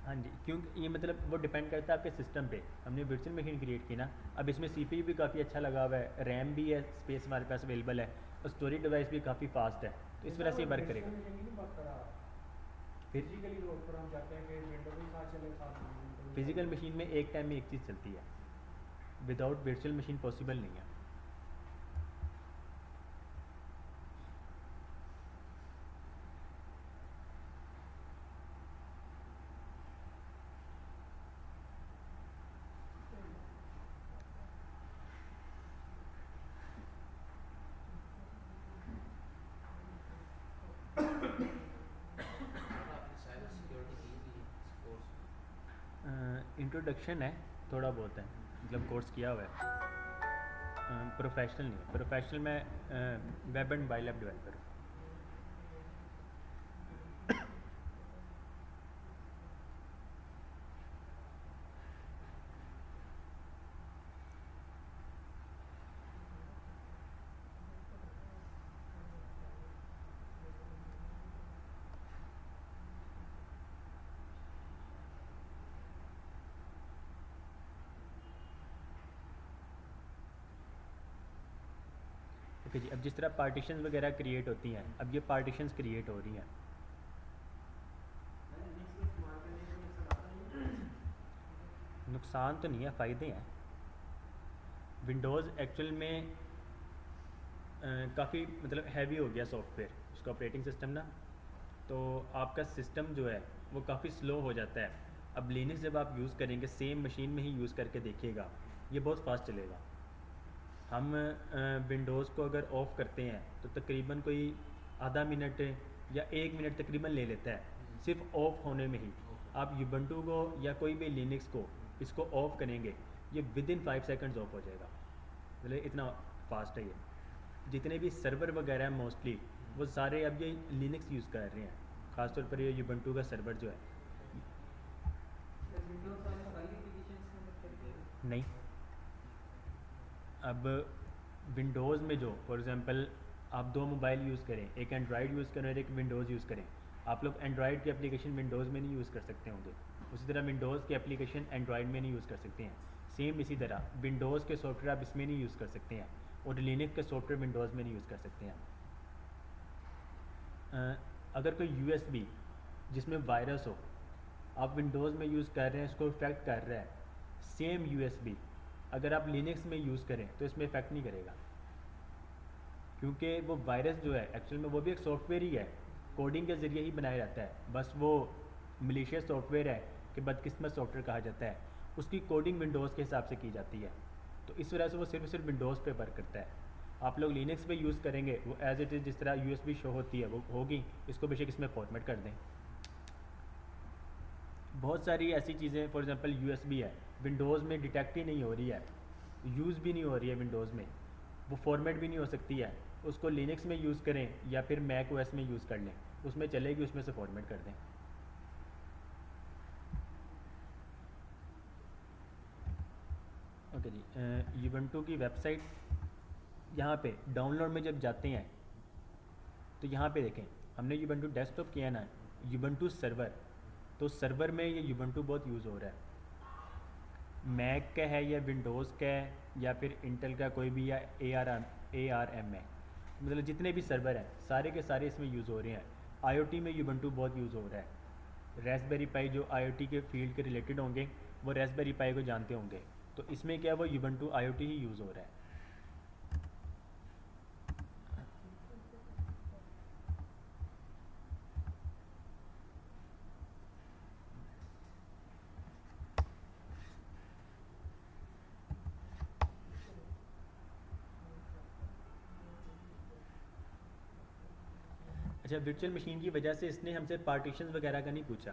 हाँ जी, क्योंकि ये मतलब वो डिपेंड करता है आपके सिस्टम पे। हमने वर्चुअल मशीन क्रिएट की ना, अब इसमें CPU भी काफ़ी अच्छा लगा हुआ है, रैम भी है, स्पेस हमारे पास अवेलेबल है, और स्टोरेज डिवाइस भी काफ़ी फास्ट है, तो इस वजह से वर्क करेगा। फिजिकल मशीन में एक टाइम में एक चीज़ चलती है, विदाउट वर्चुअल मशीन पॉसिबल नहीं है। इंट्रोडक्शन है, थोड़ा बहुत है, मतलब कोर्स किया हुआ है, प्रोफेशनल नहीं है। प्रोफेशनल में web and mobile app developer हूँ। ओके जी, अब जिस तरह पार्टीशंस वगैरह क्रिएट होती हैं, अब ये पार्टीशंस क्रिएट हो रही हैं। नुकसान तो नहीं है, फ़ायदे हैं। विंडोज़ एक्चुअल में काफ़ी मतलब हैवी हो गया सॉफ्टवेयर, उसका ऑपरेटिंग सिस्टम ना, तो आपका सिस्टम जो है वो काफ़ी स्लो हो जाता है। अब लिनक्स जब आप यूज़ करेंगे, सेम मशीन में ही यूज़ करके देखिएगा, ये बहुत फास्ट चलेगा। हम विंडोज़ को अगर ऑफ़ करते हैं तो तकरीबन कोई आधा मिनट या 1 मिनट तकरीबन ले लेता है सिर्फ ऑफ़ होने में ही। आप यूबंटू को या कोई भी लिनक्स को इसको ऑफ़ करेंगे, ये विदिन 5 सेकंड्स ऑफ हो जाएगा, मतलब इतना फास्ट है ये। जितने भी सर्वर वगैरह हैं मोस्टली वो सारे अब ये लिनक्स यूज़ कर रहे हैं, ख़ासतौर पर ये यूबंटू का सर्वर जो है। विंडोज वाले सारी एप्लीकेशंस में मत करते नहीं, अब विंडोज़ में जो फॉर एग्ज़ाम्पल आप 2 मोबाइल यूज़ करें, एक एंड्रॉयड यूज़ करें और एक विंडोज़ यूज़ करें, आप लोग एंड्रॉयड की एप्लीकेशन विंडोज़ में नहीं यूज़ कर सकते होंगे, उसी तरह विंडोज़ की एप्लीकेशन एंड्रॉयड में नहीं यूज़ कर सकते हैं। सेम इसी तरह विंडोज़ के सॉफ्टवेयर आप इसमें नहीं यूज़ कर सकते हैं और लिनक्स के सॉफ्टवेयर विंडोज़ में नहीं यूज़ कर सकते हैं। अगर कोई USB जिसमें वायरस हो आप विंडोज़ में यूज़ कर रहे हैं, इसको इफेक्ट कर रहा है, सेम USB अगर आप लिनक्स में यूज़ करें तो इसमें इफेक्ट नहीं करेगा, क्योंकि वो वायरस जो है एक्चुअल में वो भी एक सॉफ्टवेयर ही है, कोडिंग के ज़रिए ही बनाया जाता है, बस वो मलिशियस सॉफ्टवेयर है कि बदकिस्मत सॉफ्टवेयर कहा जाता है, उसकी कोडिंग विंडोज़ के हिसाब से की जाती है, तो इस वजह से वो सिर्फ विंडोज़ पे वर्क करता है। आप लोग लिनक्स पे यूज़ करेंगे वो एज इट इज़ जिस तरह USB शो होती है वो होगी, इसको बेशक इसमें फॉर्मेट कर दें। बहुत सारी ऐसी चीज़ें फॉर एग्जांपल USB है, विंडोज़ में डिटेक्ट ही नहीं हो रही है, यूज़ भी नहीं हो रही है विंडोज़ में, वो फॉर्मेट भी नहीं हो सकती है, उसको लिनक्स में यूज़ करें या फिर मैक OS में यूज़ कर लें, उसमें चलेगी, उसमें से फॉर्मेट कर दें। ओके जी, यूबंटू की वेबसाइट यहाँ पे डाउनलोड में जब जाते हैं तो यहाँ पे देखें हमने यूबंटू डेस्कटॉप किया ना, यूबंटू सर्वर, तो सर्वर में ये यूबंटू बहुत यूज़ हो रहा है। मैक का है या विंडोज़ का है या फिर इंटेल का कोई भी या ARM है, मतलब जितने भी सर्वर हैं सारे के सारे इसमें यूज़ हो रहे हैं। IoT में यूबंटू बहुत यूज़ हो रहा है। रेस्पबेरी पाई जो IoT के फील्ड के रिलेटेड होंगे वो रेस्पबेरी पाई को जानते होंगे, तो इसमें क्या है वो यूबंटू IoT ही यूज़ हो रहा है। अच्छा, वर्चुअल मशीन की वजह से इसने हमसे पार्टीशंस वगैरह का नहीं पूछा,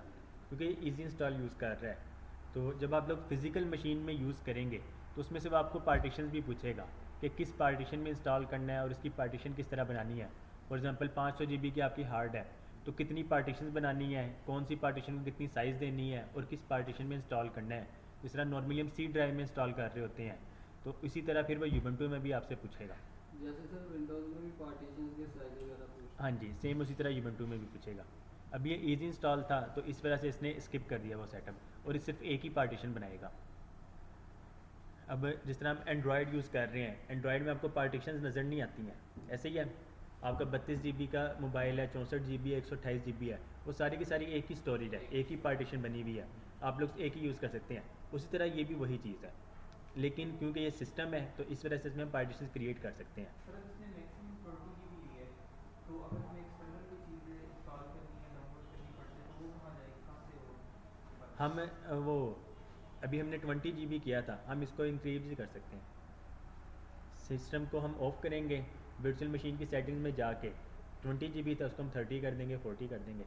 क्योंकि इजी इंस्टॉल यूज़ कर रहा है। तो जब आप लोग फिज़िकल मशीन में यूज़ करेंगे तो उसमें से वो आपको पार्टीशंस भी पूछेगा कि किस पार्टीशन में इंस्टॉल करना है और इसकी पार्टीशन किस तरह बनानी है। फॉर एग्जांपल 500 GB की आपकी हार्ड है, तो कितनी पार्टीशंस बनानी है, कौन सी पार्टीशन को कितनी साइज़ देनी है और किस पार्टीशन में इंस्टॉल करना है। जिस तरह नॉर्मली हम C ड्राइव में इंस्टॉल कर रहे होते हैं, तो इसी तरह फिर वो यूबंटू में भी आपसे पूछेगा। जैसे सर विंडोज़ में भी पार्टीशंस के साइज वगैरह पूछते हाँ जी, सेम उसी तरह यूबंटू में भी पूछेगा। अब ये इजी इंस्टॉल था तो इस वजह से इसने स्किप कर दिया वो सेटअप, और ये सिर्फ एक ही पार्टीशन बनाएगा। अब जिस तरह हम एंड्रॉयड यूज़ कर रहे हैं, एंड्रॉयड में आपको पार्टीशंस नज़र नहीं आती हैं, ऐसे ही है आपका 32 GB का मोबाइल है, 64 GB है, 128 GB है, वो सारी की सारी एक ही स्टोरेज है, एक ही पार्टीशन बनी हुई है, आप लोग एक ही यूज़ कर सकते हैं। उसी तरह ये भी वही चीज़ है, लेकिन क्योंकि ये सिस्टम है तो इस वजह से इसमें हम पार्टीशन क्रिएट कर सकते हैं। सर इसने मैक्सिमम 20 GB ली है, तो अगर हमें एक्सटर्नल कोई चीज़ें इंस्टॉल करनी है, डाउनलोड करनी पड़ती है, तो वो कहाँ जाएगी, कहाँ से वो हम वो अभी हमने 20 GB किया था, हम इसको इंक्रीज भी कर सकते हैं। सिस्टम को हम ऑफ़ करेंगे, वर्चुअल मशीन की सेटिंग्स में जाके 20 GB था उसको हम 30 कर देंगे, 40 कर देंगे।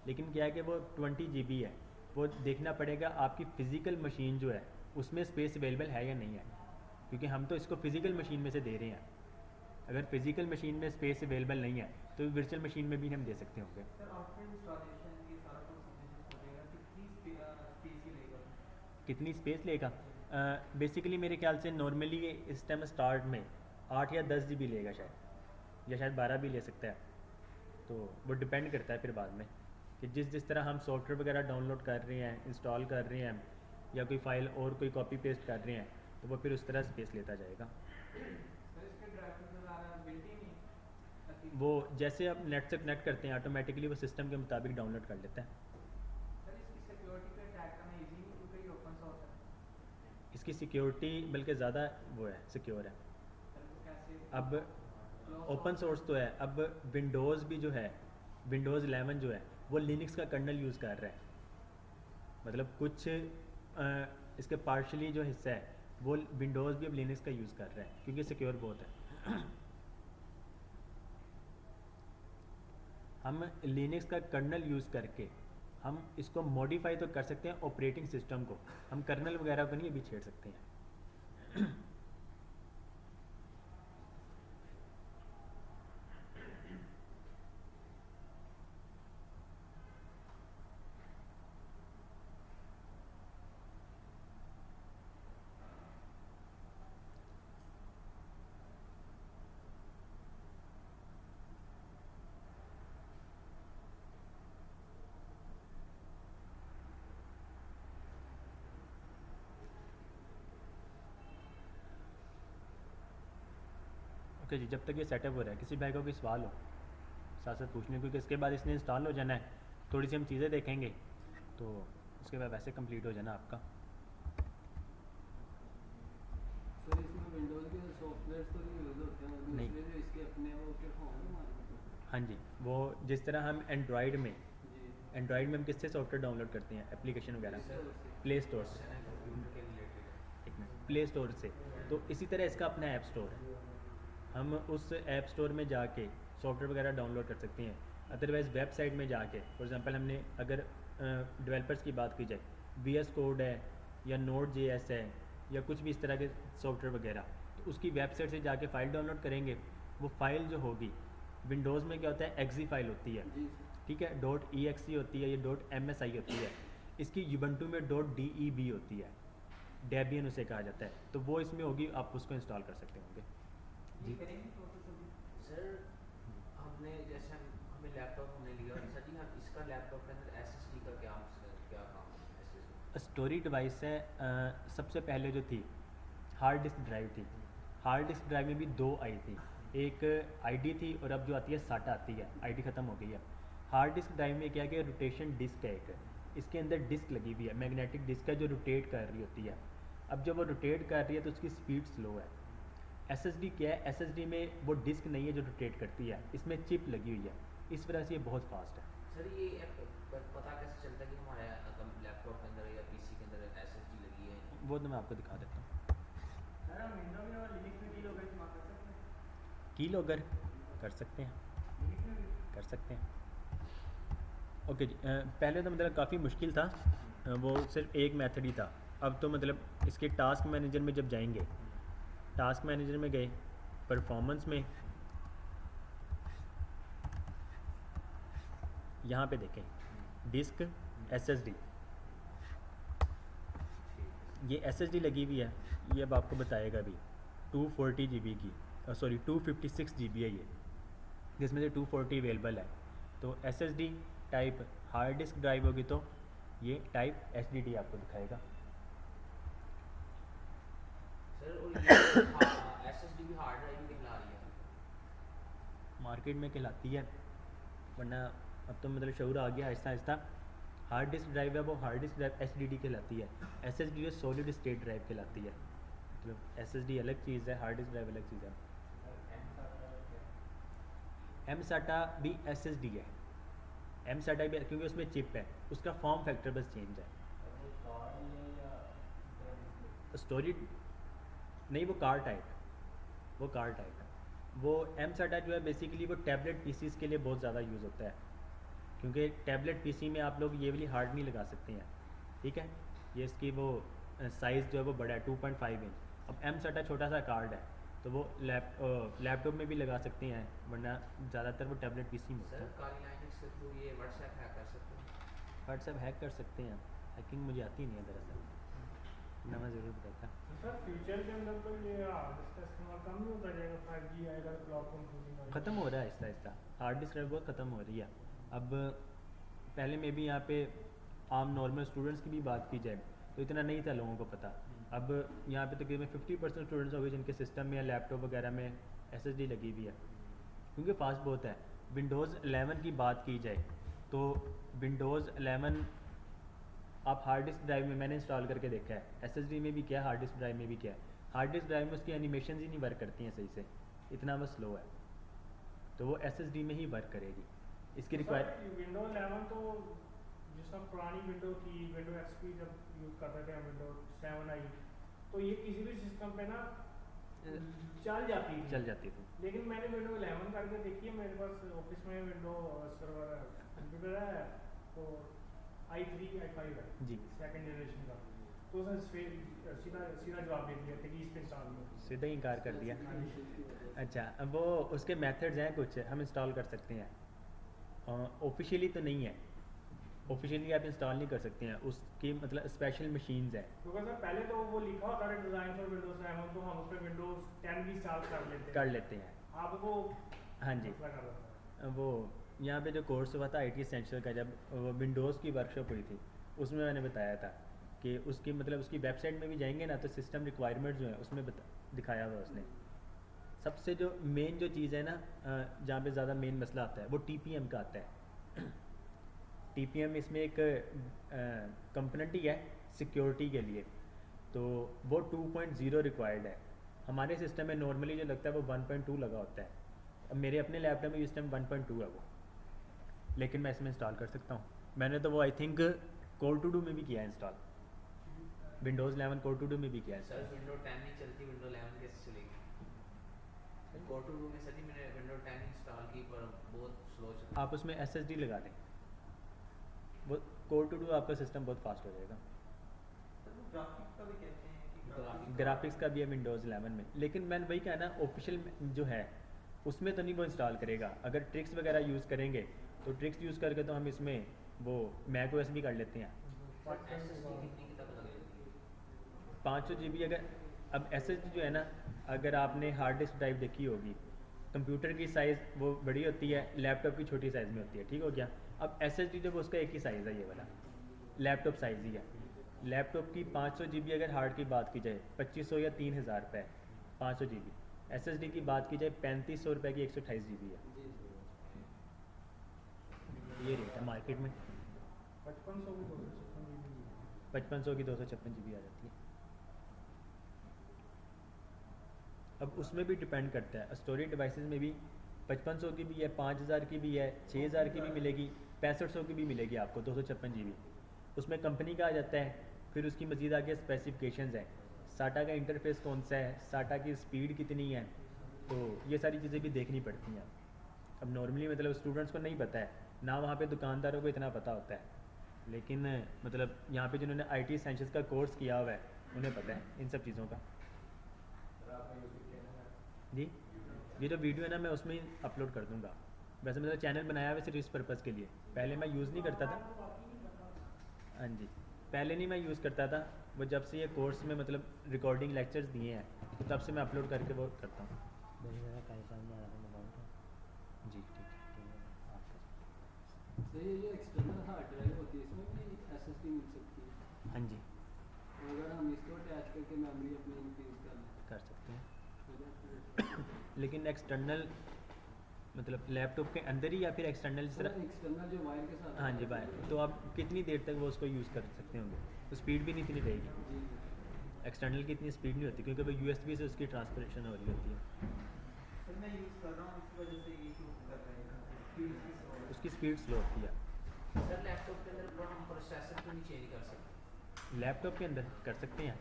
लेकिन क्या है कि वो 20 GB है, वो देखना पड़ेगा आपकी फ़िज़िकल मशीन जो है उसमें स्पेस अवेलेबल है या नहीं है, क्योंकि हम तो इसको फ़िज़िकल मशीन में से दे रहे हैं। अगर फ़िज़िकल मशीन में स्पेस अवेलेबल नहीं है तो वर्चुअल मशीन में भी हम दे सकते होंगे। सर आफ्टर इंस्टॉलेशन ये सारा प्रोसीजर हो जाएगा, कितनी स्पेस ही लेगा? कितनी स्पेस लेगा? बेसिकली मेरे ख्याल से नॉर्मली ये इस टाइम स्टार्ट में 8 या 10 GB लेगा शायद, या शायद 12 भी ले सकता है, तो वो डिपेंड करता है फिर बाद में कि जिस तरह हम सॉफ्टवेयर वगैरह डाउनलोड कर रहे हैं, इंस्टॉल कर रहे हैं या कोई फ़ाइल और कोई कॉपी पेस्ट कर रहे हैं, तो वो फिर उस तरह स्पेस लेता जाएगा। सर इसके ड्राइवर्स वगैरह बिल्ट इन वो जैसे आप नेट से कनेक्ट करते हैं ऑटोमेटिकली वो सिस्टम के मुताबिक डाउनलोड कर लेता है। सर इसकी सिक्योरिटी पे अटैक करना इजी नहीं क्योंकि ये ओपन सोर्स है। इसकी सिक्योरिटी बल्कि ज़्यादा वो है, सिक्योर है। सर वो कैसे अब ओपन सोर्स तो है, अब विंडोज़ भी जो है, विंडोज़ 11 जो है वो लिनक्स का कर्नल यूज़ कर रहा है। मतलब कुछ इसके पार्शली जो हिस्सा है वो विंडोज़ भी अब लिनक्स का यूज़ कर रहा है क्योंकि सिक्योर बहुत है। हम लिनक्स का कर्नल यूज़ करके हम इसको मॉडिफाई तो कर सकते हैं ऑपरेटिंग सिस्टम को, हम कर्नल वगैरह को नहीं अभी छेड़ सकते हैं। ओके जी, जब तक ये सेटअप हो रहा है किसी भाई को कोई सवाल हो साथ साथ पूछने, क्योंकि इसके बाद इसने इंस्टॉल हो जाना है, थोड़ी सी हम चीज़ें देखेंगे तो उसके बाद वैसे कंप्लीट हो जाना आपका। सर इसमें विंडोज़ के सॉफ्टवेयर तो नहीं यूज़ होते हैं, नहीं। दूसरे जो इसके अपने वो के होंगे मार्केट में? हाँ जी, वो जिस तरह हम एंड्रॉयड में हम किससे सॉफ्टवेयर डाउनलोड करते हैं एप्लीकेशन वगैरह, प्ले स्टोर से, कंप्यूटर के रिलेटेड है। एक मिनट, प्ले स्टोर से, तो इसी तरह इसका अपना ऐप स्टोर है। हम उस ऐप स्टोर में जाके सॉफ्टवेयर वगैरह डाउनलोड कर सकते हैं। अदरवाइज़ वेबसाइट में जाके, फॉर एग्जांपल हमने अगर डेवलपर्स की बात की जाए, VS कोड है या Node.js है या कुछ भी इस तरह के सॉफ्टवेयर वगैरह, तो उसकी वेबसाइट से जाके फ़ाइल डाउनलोड करेंगे। वो फ़ाइल जो होगी, विंडोज़ में क्या होता है, एक्जी फ़ाइल होती है, जी सर। ठीक है, .exe होती है या .msi होती है। इसकी यूबंटू में .deb होती है, डेबियन उसे कहा जाता है, तो वो इसमें होगी, आप उसको इंस्टॉल कर सकते होंगे। ये करेंगे प्रोसेस अभी। सर हमने जैसे हमें लैपटॉप हमने लिया सर जी, हम इसका लैपटॉप के अंदर SSD का क्या काम है SSD? स्टोरी डिवाइस है, सबसे पहले जो थी हार्ड डिस्क ड्राइव थी। हार्ड डिस्क ड्राइव में भी दो आई थी, एक ID थी और अब जो आती है SATA आती है, ID ख़त्म हो गई है। हार्ड डिस्क ड्राइव में क्या है कि रोटेशन डिस्क है एक, इसके अंदर डिस्क लगी हुई है, मैग्नेटिक डिस्क है जो रोटेट कर रही होती है। अब जब वो रोटेट कर रही है तो उसकी स्पीड स्लो है। SSD क्या है, SSD में वो डिस्क नहीं है जो रोटेट करती है, इसमें चिप लगी हुई है, इस वजह से ये बहुत फास्ट है। सर ये पता कैसे चलता है कि हमारे लैपटॉप के अंदर या PC के अंदर SSD लगी है? वो तो मैं आपको दिखा देता हूँ। सर हम विंडो में और लिनक्स में कीलॉगर इस्तेमाल कर सकते हैं? कीलॉगर कर सकते हैं, लिनक्स में भी? कर सकते हैं। ओके जी, पहले तो मतलब काफ़ी मुश्किल था, वो सिर्फ एक मेथड ही था। अब तो मतलब इसके टास्क मैनेजर में जब जाएंगे, टास्क मैनेजर में गए, परफॉर्मेंस में, यहाँ पे देखें डिस्क SSD, ये SSD लगी हुई है, ये अब आपको बताएगा भी 240 GB की, सॉरी 256 GB है ये, जिसमें से 240 अवेलेबल है। तो SSD type hard disk drive होगी तो ये टाइप HDD आपको दिखाएगा। सर और ये SSD भी हार्ड ड्राइव ही दिखला रही है? मार्केट में कहलाती है, वरना अब तो मतलब शऊर आ गया Aahista Aahista. Hard disk drive है वो हार्ड डिस्क ड्राइव HDD कहलाती है, SSD सॉलिड स्टेट ड्राइव कहलाती है। मतलब SSD अलग चीज़ है, हार्ड डिस्क ड्राइव अलग चीज़ है। M-SATA भी SSD है, M-SATA भी, क्योंकि उसमें चिप है, उसका फॉर्म फैक्टर बस चेंज है। स्टोरेज नहीं, वो कार टाइप, वो कार टाइप है। वो M-SATA जो है बेसिकली वो टैबलेट पीसीज़ के लिए बहुत ज़्यादा यूज़ होता है, क्योंकि टैबलेट पीसी में आप लोग ये वाली हार्ड नहीं लगा सकते हैं, ठीक है। ये इसकी वो साइज़ जो है वो बड़ा है 2.5 इंच। अब M-SATA छोटा सा कार्ड है, तो वो लैपटॉप में भी लगा सकते हैं, वरना ज़्यादातर वो टैबलेट पीसी में होता सर है। काली लाइनेक्स के थ्रू ये WhatsApp हैक कर सकते हैं? व्हाट्सएप हैक कर सकते हैं, हैकिंग मुझे आती नहीं है दरअसल, ना मैं ज़रूर बताता। तो सर फ्यूचर के अंदर तो ये हार्ड डिस्क का इस्तेमाल कम नहीं होता जाएगा, 5G आएगा, क्लाउड कंप्यूटिंग आएगा? ख़त्म हो रहा है Aahista Aahista, hard disk drive बहुत ख़त्म हो रही है। अब पहले में भी यहाँ पे आम नॉर्मल स्टूडेंट्स की भी बात की जाए तो इतना नहीं था लोगों को पता। अब यहाँ पे तकरीबन 50% स्टूडेंट्स हो गए जिनके सिस्टम में या लैपटॉप वगैरह में SSD लगी हुई है। क्योंकि फास्ट बहुत है। विंडोज़ 11 की बात की जाए तो विंडोज़ 11 आप हार्ड डिस्क ड्राइव में मैंने इंस्टॉल करके देखा है, एसएसडी में भी किया है, हार्ड डिस्क ड्राइव में भी किया है। हार्ड डिस्क ड्राइव में उसकी एनिमेशन ही नहीं वर्क करती हैं सही से, इतना वो स्लो है, तो वो एसएसडी में ही वर्क करेगी। इसकी रिक्वायर विंडो 11 तो जिस तरह पुरानी विंडो थी, विंडो एक्सपी जब यूज़ करते थे, विंडो 7 आई, तो ये किसी भी सिस्टम पे ना चल जाती थी। लेकिन मैंने विंडो 11 करके देखी है, मेरे पास ऑफिस में विंडो सर्वर कंप्यूटर है, तो i3 i5 है जी, सेकंड जनरेशन का, तो उसने सीधा सीधा जवाब दे दिया था कि इस पे इंस्टॉल में सीधा ही इनकार कर दिया। अच्छा, अब वो उसके मेथड्स हैं कुछ, हम इंस्टॉल कर सकते हैं, ऑफिशियली तो नहीं है, ऑफिशियली आप इंस्टॉल नहीं कर सकते हैं, उसकी मतलब स्पेशल मशीन्स हैं। क्योंकि सर पहले तो वो लिखा होता है डिज़ाइन फॉर विंडोज 7, तो हम उस पर विंडोज 10 भी इंस्टॉल कर लेते हैं। आपको हाँ जी, मसला कर रहा वो यहाँ पे जो कोर्स हुआ था IT एसेंशियल का, जब वो विंडोज़ की वर्कशॉप हुई थी, उसमें मैंने बताया था कि उसकी मतलब उसकी वेबसाइट में भी जाएंगे ना तो सिस्टम रिक्वायरमेंट जो है उसमें दिखाया हुआ उसने। सबसे जो मेन जो चीज़ है ना, जहाँ पे ज़्यादा मेन मसला आता है वो TPM का आता है। TPM इसमें एक कंपोनेंट ही है सिक्योरिटी के लिए, तो वो 2.0 रिक्वायर्ड है। हमारे सिस्टम में नॉर्मली जो लगता है वो 1.2 लगा होता है। अब मेरे अपने लैपटॉप में इस टाइम 1.2 है वो, लेकिन मैं इसमें इंस्टॉल कर सकता हूँ। मैंने तो वो I think core two duo में भी किया है install, Windows 11 core two duo में भी किया है सर इंस्टॉल। विंडो 10 नहीं चलती, विंडो 11 कैसे चलेगी? कोर टू में सर जी मैंने विंडो 10 इंस्टॉल की पर बहुत स्लो चलती। आप उसमें SSD लगा दें, वो कोर टू डू आपका सिस्टम बहुत फास्ट हो जाएगा। ग्राफिक्स का भी कहते हैं कि ग्राफिक्स का भी है विंडोज़ 11 में, लेकिन मैंने वही कहा ना, ऑफिशियल जो है उसमें तो नहीं वो इंस्टॉल करेगा। अगर ट्रिक्स वगैरह यूज़ करेंगे तो ट्रिक्स यूज़ करके तो हम इसमें वो मैक OS भी कर लेते हैं। SSD कितनी की तक लग जाती है? 500 GB अगर, अब SSD जो है ना, अगर आपने हार्ड डिस्क ड्राइव देखी होगी, कंप्यूटर की साइज़ वो बड़ी होती है, लैपटॉप की छोटी साइज़ में होती है, ठीक हो गया। अब SSD जो उसका एक ही साइज़ है, ये वाला लैपटॉप साइज़ ही है। लैपटॉप की 500 GB अगर हार्ड की बात की जाए 2500 या 3000 रुपये 500 GB। SSD की बात की जाए 3500 रुपये की 128 GB है, ये रेट है मार्केट में। 5500 की 256 GB 5500 की 256 GB आ जाती है। अब उसमें भी डिपेंड करता है, स्टोरेज डिवाइसेस में भी 5500 की भी है, 5000 की भी है, 6000 की भी मिलेगी, 6500 की भी मिलेगी आपको 256 GB। उसमें कंपनी का आ जाता है, फिर उसकी मज़ीद आगे स्पेसिफिकेशंस हैं, साटा का इंटरफेस कौन सा है, साटा की स्पीड कितनी है, तो ये सारी चीज़ें भी देखनी पड़ती हैं। अब नॉर्मली मतलब स्टूडेंट्स को नहीं पता है ना, वहाँ पे दुकानदारों को इतना पता होता है, लेकिन मतलब यहाँ पे जिन्होंने IT एसेंशियल्स का कोर्स किया हुआ है उन्हें पता है इन सब चीज़ों का। जी, ये जो वीडियो है ना मैं उसमें अपलोड कर दूँगा। वैसे मेरा चैनल बनाया हुआ सिर्फ इस पर्पज़ के लिए, पहले मैं यूज़ नहीं करता था। हाँ जी, पहले नहीं मैं यूज़ करता था, वो जब से ये कोर्स में मतलब रिकॉर्डिंग लेक्चर्स दिए हैं तब से मैं अपलोड करके वो करता हूँ। जी ठीक है, तो ये जो एक्सटर्नल हार्ड ड्राइव होती है इसमें भी SSD मिल सकती है, हाँ जी और अगर हम इसको अटैच करके मेमोरी अपनी इंक्रीज कर लें कर सकते हैं, तो that- लेकिन एक्सटर्नल मतलब लैपटॉप के अंदर ही या फिर एक्सटर्नल जिस तरह। एक्सटर्नल जो वायर के साथ हाँ जी भाई, तो आप कितनी देर तक वो उसको यूज़ कर सकते होंगे, तो स्पीड भी नहीं इतनी रहेगी। जी एक्सटर्नल की इतनी स्पीड नहीं होती क्योंकि वो USB से उसकी ट्रांसफरेशन हो रही होती है, सर मैं यूज़ कर रहा हूँ, इस वजह से ये इशू कर रहे हैं, स्पीड की slow उसकी स्पीड स्लो होती है। सर लैपटॉप के अंदर पर हम प्रोसेसर क्यों नहीं चेंज कर सकते? लैपटॉप के अंदर कर सकते हैं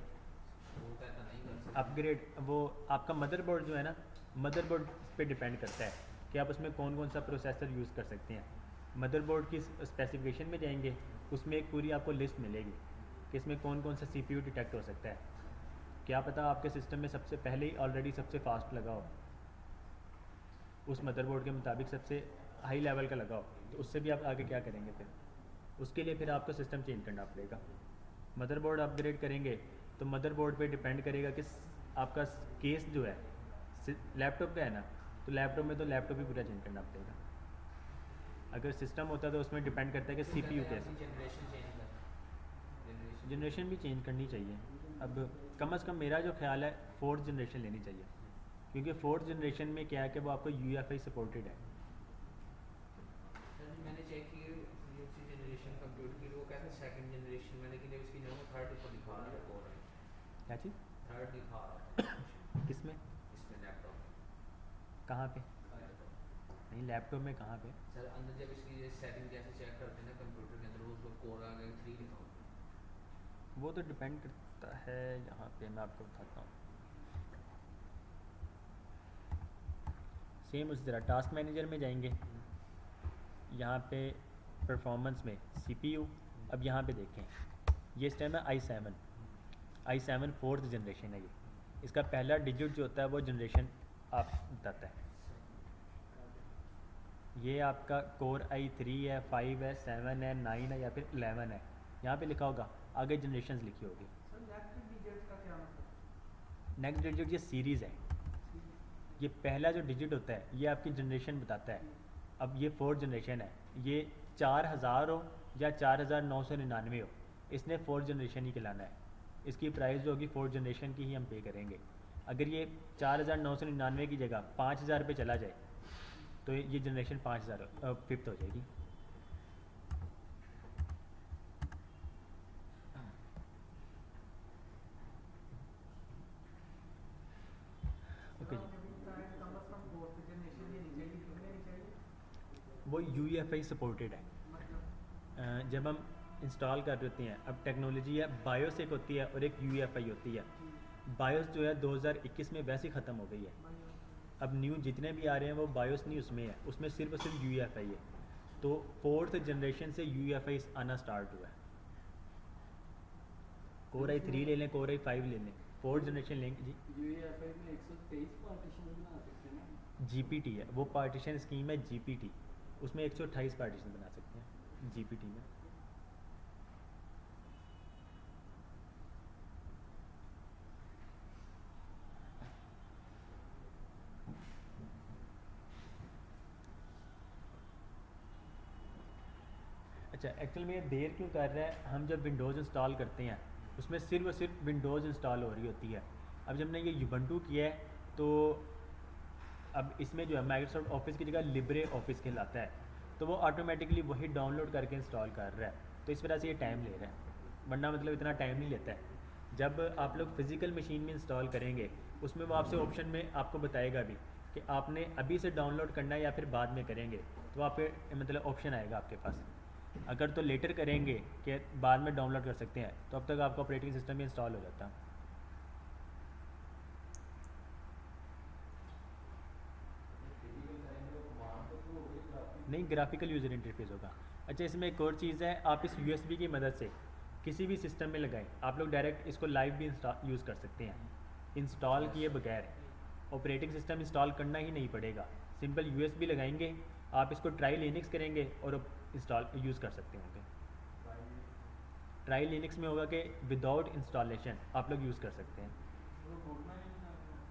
वो कहता नहीं कर सकते। अपग्रेड, वो आपका मदरबोर्ड जो है ना, मदरबोर्ड पे डिपेंड करता है कि आप उसमें कौन कौन सा प्रोसेसर यूज़ कर सकते हैं। मदरबोर्ड की स्पेसिफिकेशन में जाएंगे, उसमें एक पूरी आपको लिस्ट मिलेगी कि इसमें कौन कौन सा CPU डिटेक्ट हो सकता है। क्या पता आपके सिस्टम में सबसे पहले ही ऑलरेडी सबसे फास्ट लगा हो, उस मदरबोर्ड के मुताबिक सबसे हाई लेवल का लगा हो, तो उससे भी आप आगे क्या करेंगे फिर, उसके लिए फिर आपको सिस्टम चेंज करना पड़ेगा। मदरबोर्ड अपग्रेड करेंगे तो मदरबोर्ड पे डिपेंड करेगा कि आपका केस जो है लैपटॉप का है ना, तो लैपटॉप में तो लैपटॉप ही पूरा चेंज करना पड़ेगा। अगर सिस्टम होता तो उसमें डिपेंड करता है कि CPU कैसे। जनरेशन चेंज कर, जनरेशन भी चेंज करनी चाहिए, अब कम से कम मेरा जो ख्याल है 4th जनरेशन लेनी चाहिए, क्योंकि फोर्थ जनरेशन में क्या है कि वो आपको UEFI सपोर्टेड है। सर जी मैंने चेक की दूसरी जनरेशन कंप्यूटर की, वो कहते हैं सेकंड जनरेशन में, लेकिन जब इसकी जो थर्ड ऊपर दिखा रहा है कोर है, क्या चीज़? थर्ड दिखा रहा है किसमें? इसमें लैपटॉप में। कहाँ पे? लैपटॉप नहीं, लैपटॉप में कहाँ पे? सर अंदर जब इसकी ये सेटिंग जैसे चेक करते हैं ना कंप्यूटर के अंदर, उसको कोर आ गया 3 लिखा होता है। वो तो डिपेंड करता है, यहाँ पे मैं आपको बताता हूँ। सेम उसी तरह टास्क मैनेजर में जाएंगे, यहाँ पे परफॉर्मेंस में CPU। अब यहाँ पे देखें, ये इस टाइम है i7 फोर्थ जनरेशन है ये। इसका पहला डिजिट जो होता है वो जनरेशन आप बताता है। ये आपका कोर i3 है, 5 है, 7 है, 9 है या फिर 11 है। यहाँ पे लिखा होगा, आगे जनरेशन्स लिखी होगी। सर नेक्स्ट डिजिट का क्या मतलब? नेक्स्ट डिजिट ये सीरीज़ है, ये पहला जो डिजिट होता है ये आपकी जनरेशन बताता है। अब ये फोर्थ जनरेशन है, ये 4000 हो या 4999 हो, इसने फोर्थ जनरेशन ही कहलाना है। इसकी प्राइस जो होगी फोर्थ जनरेशन की ही हम पे करेंगे। अगर ये 4999 की जगह 5000 पे चला जाए तो ये जनरेशन 5000 फिफ्थ हो जाएगी। ओके जी, वो UEFI सपोर्टेड है। जब हम इंस्टॉल कर रहे होते हैं, अब टेक्नोलॉजी है, बायोस एक होती है और एक UEFI होती है। बायोस जो है 2021 में वैसे ही ख़त्म हो गई है। अब न्यू जितने भी आ रहे हैं वो बायोस नहीं उसमें है, उसमें सिर्फ और सिर्फ UEFI है। तो फोर्थ जनरेशन से UEFI आना स्टार्ट हुआ है। कोर i3 ले लें, कोर i5 ले लें, फोर्थ जनरेशन लेंगे जी। UEFI में 123 पार्टीशन बना सकते हैं ना? GPT है वो, पार्टीशन स्कीम है GPT, उसमें 128 पार्टीशन बना सकते हैं GPT में। अच्छा, एक्चुअल में ये देर क्यों कर रहा है? हम जब विंडोज़ इंस्टॉल करते हैं उसमें सिर्फ और सिर्फ विंडोज़ इंस्टॉल हो रही होती है। अब जब हमने ये यूबंटू किया है तो अब इसमें जो है माइक्रोसॉफ्ट ऑफिस की जगह लिब्रे ऑफिस कहलाता है, तो वो ऑटोमेटिकली वही डाउनलोड करके इंस्टॉल कर रहा है। तो इस वजह से ये टाइम ले रहा है, वरना मतलब इतना टाइम नहीं लेता है। जब आप लोग फिज़िकल मशीन में इंस्टॉल करेंगे उसमें वो आपसे ऑप्शन में आपको बताएगा भी कि आपने अभी से डाउनलोड करना है या फिर बाद में करेंगे, तो आप मतलब ऑप्शन आएगा आपके पास। अगर तो लेटर करेंगे कि बाद में डाउनलोड कर सकते हैं, तो अब तक आपका ऑपरेटिंग सिस्टम भी इंस्टॉल हो जाता है। नहीं, ग्राफिकल यूज़र इंटरफेस होगा। अच्छा, इसमें एक और चीज़ है, आप इस USB की मदद से किसी भी सिस्टम में लगाएं, आप लोग डायरेक्ट इसको लाइव भी यूज़ कर सकते हैं, इंस्टॉल किए बगैर। ऑपरेटिंग सिस्टम इंस्टॉल करना ही नहीं पड़ेगा, सिंपल USB लगाएंगे, आप इसको ट्राई लिनक्स करेंगे और इंस्टॉल यूज़ कर सकते होंगे। ट्राई लिनक्स में होगा कि विदाउट इंस्टॉलेशन आप लोग यूज़ कर सकते हैं।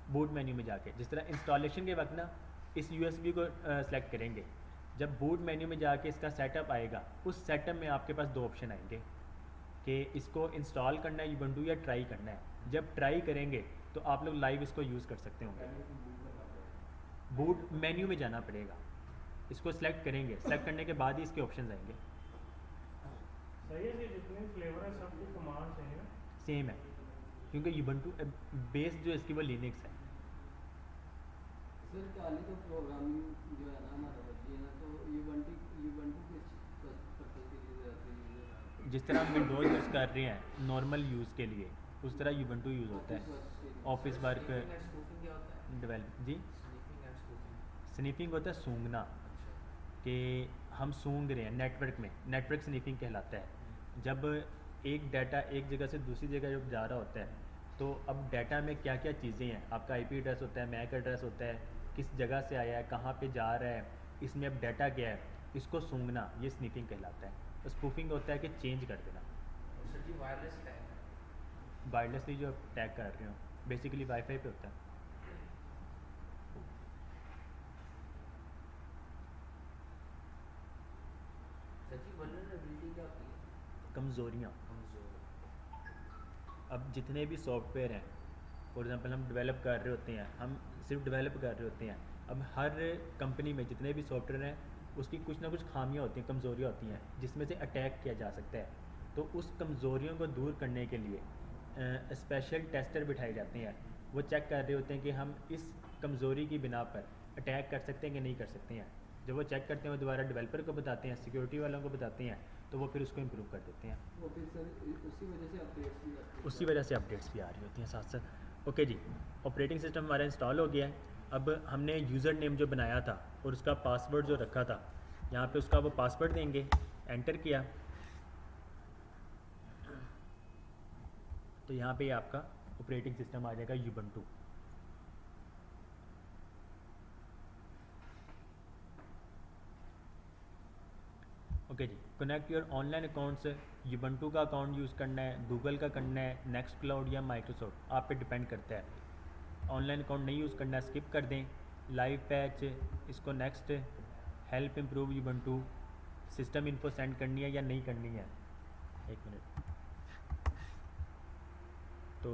बूट मेन्यू में जाके, जिस तरह इंस्टॉलेशन के वक्त ना इस USB को सेलेक्ट करेंगे, जब बूट मेन्यू में जाके इसका सेटअप आएगा, उस सेटअप में आपके पास दो ऑप्शन आएंगे कि इसको इंस्टॉल करना है यूबंटू या ट्राई करना है। जब ट्राई करेंगे तो आप लोग लाइव इसको यूज़ कर सकते होंगे। बूट मेन्यू में जाना पड़ेगा, इसको सिलेक्ट करेंगे, सेलेक्ट करने के बाद ही इसके ऑप्शन आएंगे। सही है जी, जितने फ्लेवर है सब कुछ कमांड सही है, सेम है, क्योंकि यूबंटू बेस जो इसकी वो लिनक्स है। सर काली तो प्रोग्रामिंग जो है ना हमारा बच्ची है ना, तो यूबंटू किस पर्पज के लिए ज़्यादा जिस तरह हम विंडोज़ यूज़ कर रहे हैं नॉर्मल यूज़ के लिए, उस तरह यूबंटू यूज़ होता है office work sniffing and spoofing क्या होता है? डेवलप जी। स्नीफिंग एंड स्पूफिंग स्नीफिंग होता है सूंघना, अच्छा कि हम सूंघ रहे हैं नेटवर्क में, नेटवर्क स्नीफिंग कहलाता है। जब एक डाटा एक जगह से दूसरी जगह जब जा रहा होता है, तो अब डाटा में क्या क्या चीज़ें हैं, आपका IP एड्रेस होता है, मैक एड्रेस होता है, किस जगह से आया है, कहाँ पे जा रहा है, इसमें अब डाटा क्या है, इसको सूंघना, ये स्नीफिंग कहलाता है। तो स्पूफिंग होता है कि चेंज कर देना। और सर जी वायरलेस टैग वायरलेसली जो टैग कर रहे हो, बेसिकली वाईफाई पे होता है। सर जी वल्नरेबिलिटी क्या होती है? कमज़ोरियाँ। कमजोर अब जितने भी सॉफ्टवेयर हैं फॉर एग्जांपल हम डेवलप कर रहे होते हैं, हम सिर्फ डेवलप कर रहे होते हैं। अब हर कंपनी में जितने भी सॉफ्टवेयर हैं उसकी कुछ ना कुछ खामियां होती हैं, कमज़ोरियाँ होती हैं जिसमें से अटैक किया जा सकता है। तो उस कमज़ोरियों को दूर करने के लिए स्पेशल टेस्टर बिठाए जाते हैं। वो चेक कर रहे होते हैं कि हम इस कमज़ोरी की बिना पर अटैक कर सकते हैं कि नहीं कर सकते हैं। जब वो चेक करते हैं वो दोबारा डेवलपर को बताते हैं, सिक्योरिटी वालों को बताते हैं, तो वो फिर उसको इम्प्रूव कर देते हैं। वो फिर सर उसी वजह से अपडेट्स भी आती है। उसी वजह से अपडेट्स भी आ रही होती हैं साथ साथ। ओके जी, ऑपरेटिंग सिस्टम हमारा इंस्टॉल हो गया है। अब हमने यूज़र नेम जो बनाया था और उसका पासवर्ड जो रखा था, यहाँ पे उसका वो पासवर्ड देंगे, एंटर किया तो यहाँ पे आपका ऑपरेटिंग सिस्टम आ जाएगा यूबंटू। ओके जी, connect your online accounts. Ubuntu का अकाउंट यूज़ करना है, गूगल का करना है, नेक्स्ट क्लाउड या माइक्रोसॉफ्ट, आप पे डिपेंड करता है। ऑनलाइन अकाउंट नहीं यूज़ करना है, स्किप कर दें। लाइव पैच, इसको next. Help improve Ubuntu, system info send करनी है या नहीं करनी है, एक मिनट। तो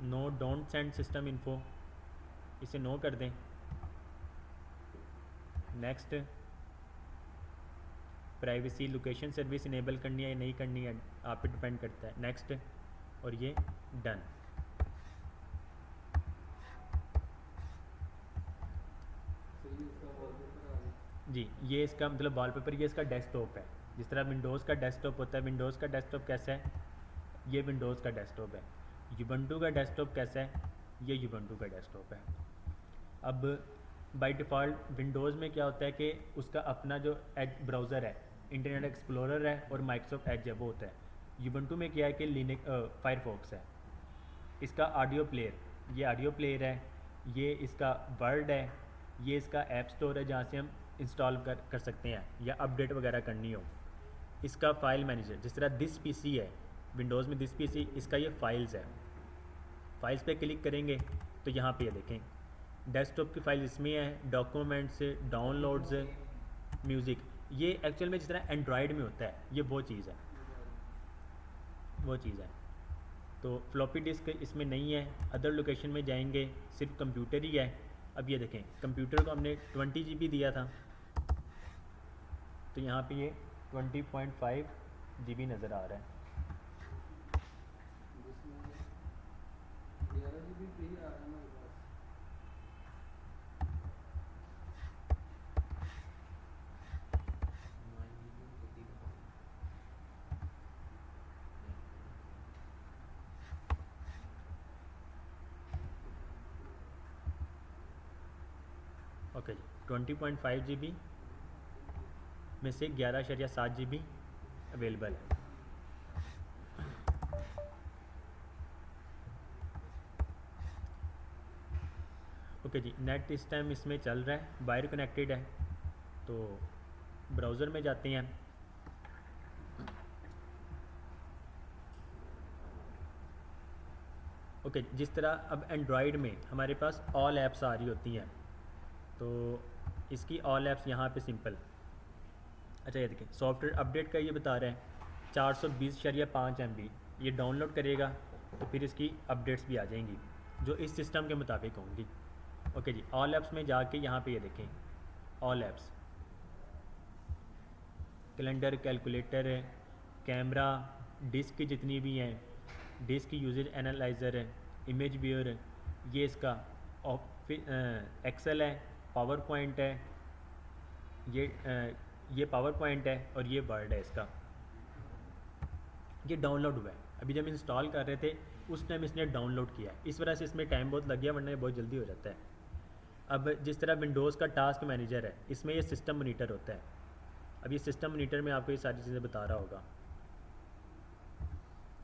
no don't send system info, इसे नो कर दें। Next. Privacy location service enable करनी है या नहीं करनी है, आप पे डिपेंड करता है। नेक्स्ट, और ये डन। सही इसका वॉलपेपर आ गया। जी, ये इसका मतलब वॉलपेपर, ये इसका डेस्कटॉप है। जिस तरह विंडोज़ का डेस्कटॉप होता है, विंडोज़ का डेस्कटॉप कैसा है, ये विंडोज़ का डेस्कटॉप है। यूबंटू का डेस्कटॉप कैसा है, ये यूबंटू का डेस्कटॉप है। अब बाय डिफ़ॉल्ट विंडोज़ में क्या होता है कि उसका अपना जो एज ब्राउज़र है, इंटरनेट एक्सप्लोरर है और माइक्रोसॉफ्ट एज है, वो होता है। यूबंटू में क्या है कि फायरफॉक्स है। इसका ऑडियो प्लेयर, ये ऑडियो प्लेयर है, ये इसका वर्ड है, ये इसका ऐप स्टोर है जहाँ से हम इंस्टॉल कर सकते हैं या अपडेट वगैरह करनी हो। इसका फ़ाइल मैनेजर, जिस तरह दिस पीसी है विंडोज़ में, दिस पीसी, इसका ये फाइल्स है। फाइल्स पे क्लिक करेंगे तो यहाँ पे ये देखें डेस्कटॉप की फ़ाइल इसमें है, डॉक्यूमेंट्स, डाउनलोड्स, म्यूज़िक। ये एक्चुअल में जिस तरह एंड्रॉयड में होता है, ये वो चीज़ है, वो चीज़ है। तो फ्लॉपी डिस्क इसमें नहीं है। अदर लोकेशन में जाएंगे, सिर्फ कंप्यूटर ही है। अब ये देखें, कंप्यूटर को हमने 20 GB दिया था, तो यहाँ पे ये 20.5 GB नज़र आ रहा है। जिसमें 11 GB फ्री आ रहा है हमारे पास। ओके जी, 20.5 GB में से 11.7 GB अवेलेबल है। ओके जी, नेट इस टाइम इसमें चल रहा है, वायर कनेक्टेड है। तो ब्राउज़र में जाते हैं। ओके, जिस तरह अब एंड्रॉयड में हमारे पास ऑल ऐप्स आ रही होती हैं, तो इसकी ऑल ऐप्स यहाँ पे सिंपल। अच्छा, ये देखिए सॉफ्टवेयर अपडेट का ये बता रहे हैं 420.5 MB ये डाउनलोड करेगा, तो फिर इसकी अपडेट्स भी आ जाएंगी जो इस सिस्टम के मुताबिक होंगी। ओके जी, ऑल ऐप्स में जाके यहाँ पे ये देखें all apps, calendar, calculator, camera, disk की जितनी भी हैं, डिस्क यूजेज एनालाइज़र है, इमेज व्यूअर, ये इसका एक्सेल है, पावर पॉइंट है, ये पावर पॉइंट है और ये वर्ड है इसका। ये डाउनलोड हुआ है, अभी जब इंस्टॉल कर रहे थे उस टाइम इसने डाउनलोड किया है, इस वजह से इसमें टाइम बहुत लग गया, वरना ये बहुत जल्दी हो जाता है। अब जिस तरह विंडोज़ का टास्क मैनेजर है, इसमें ये सिस्टम मॉनिटर होता है। अब ये सिस्टम मॉनिटर में आपको ये सारी चीज़ें बता रहा होगा।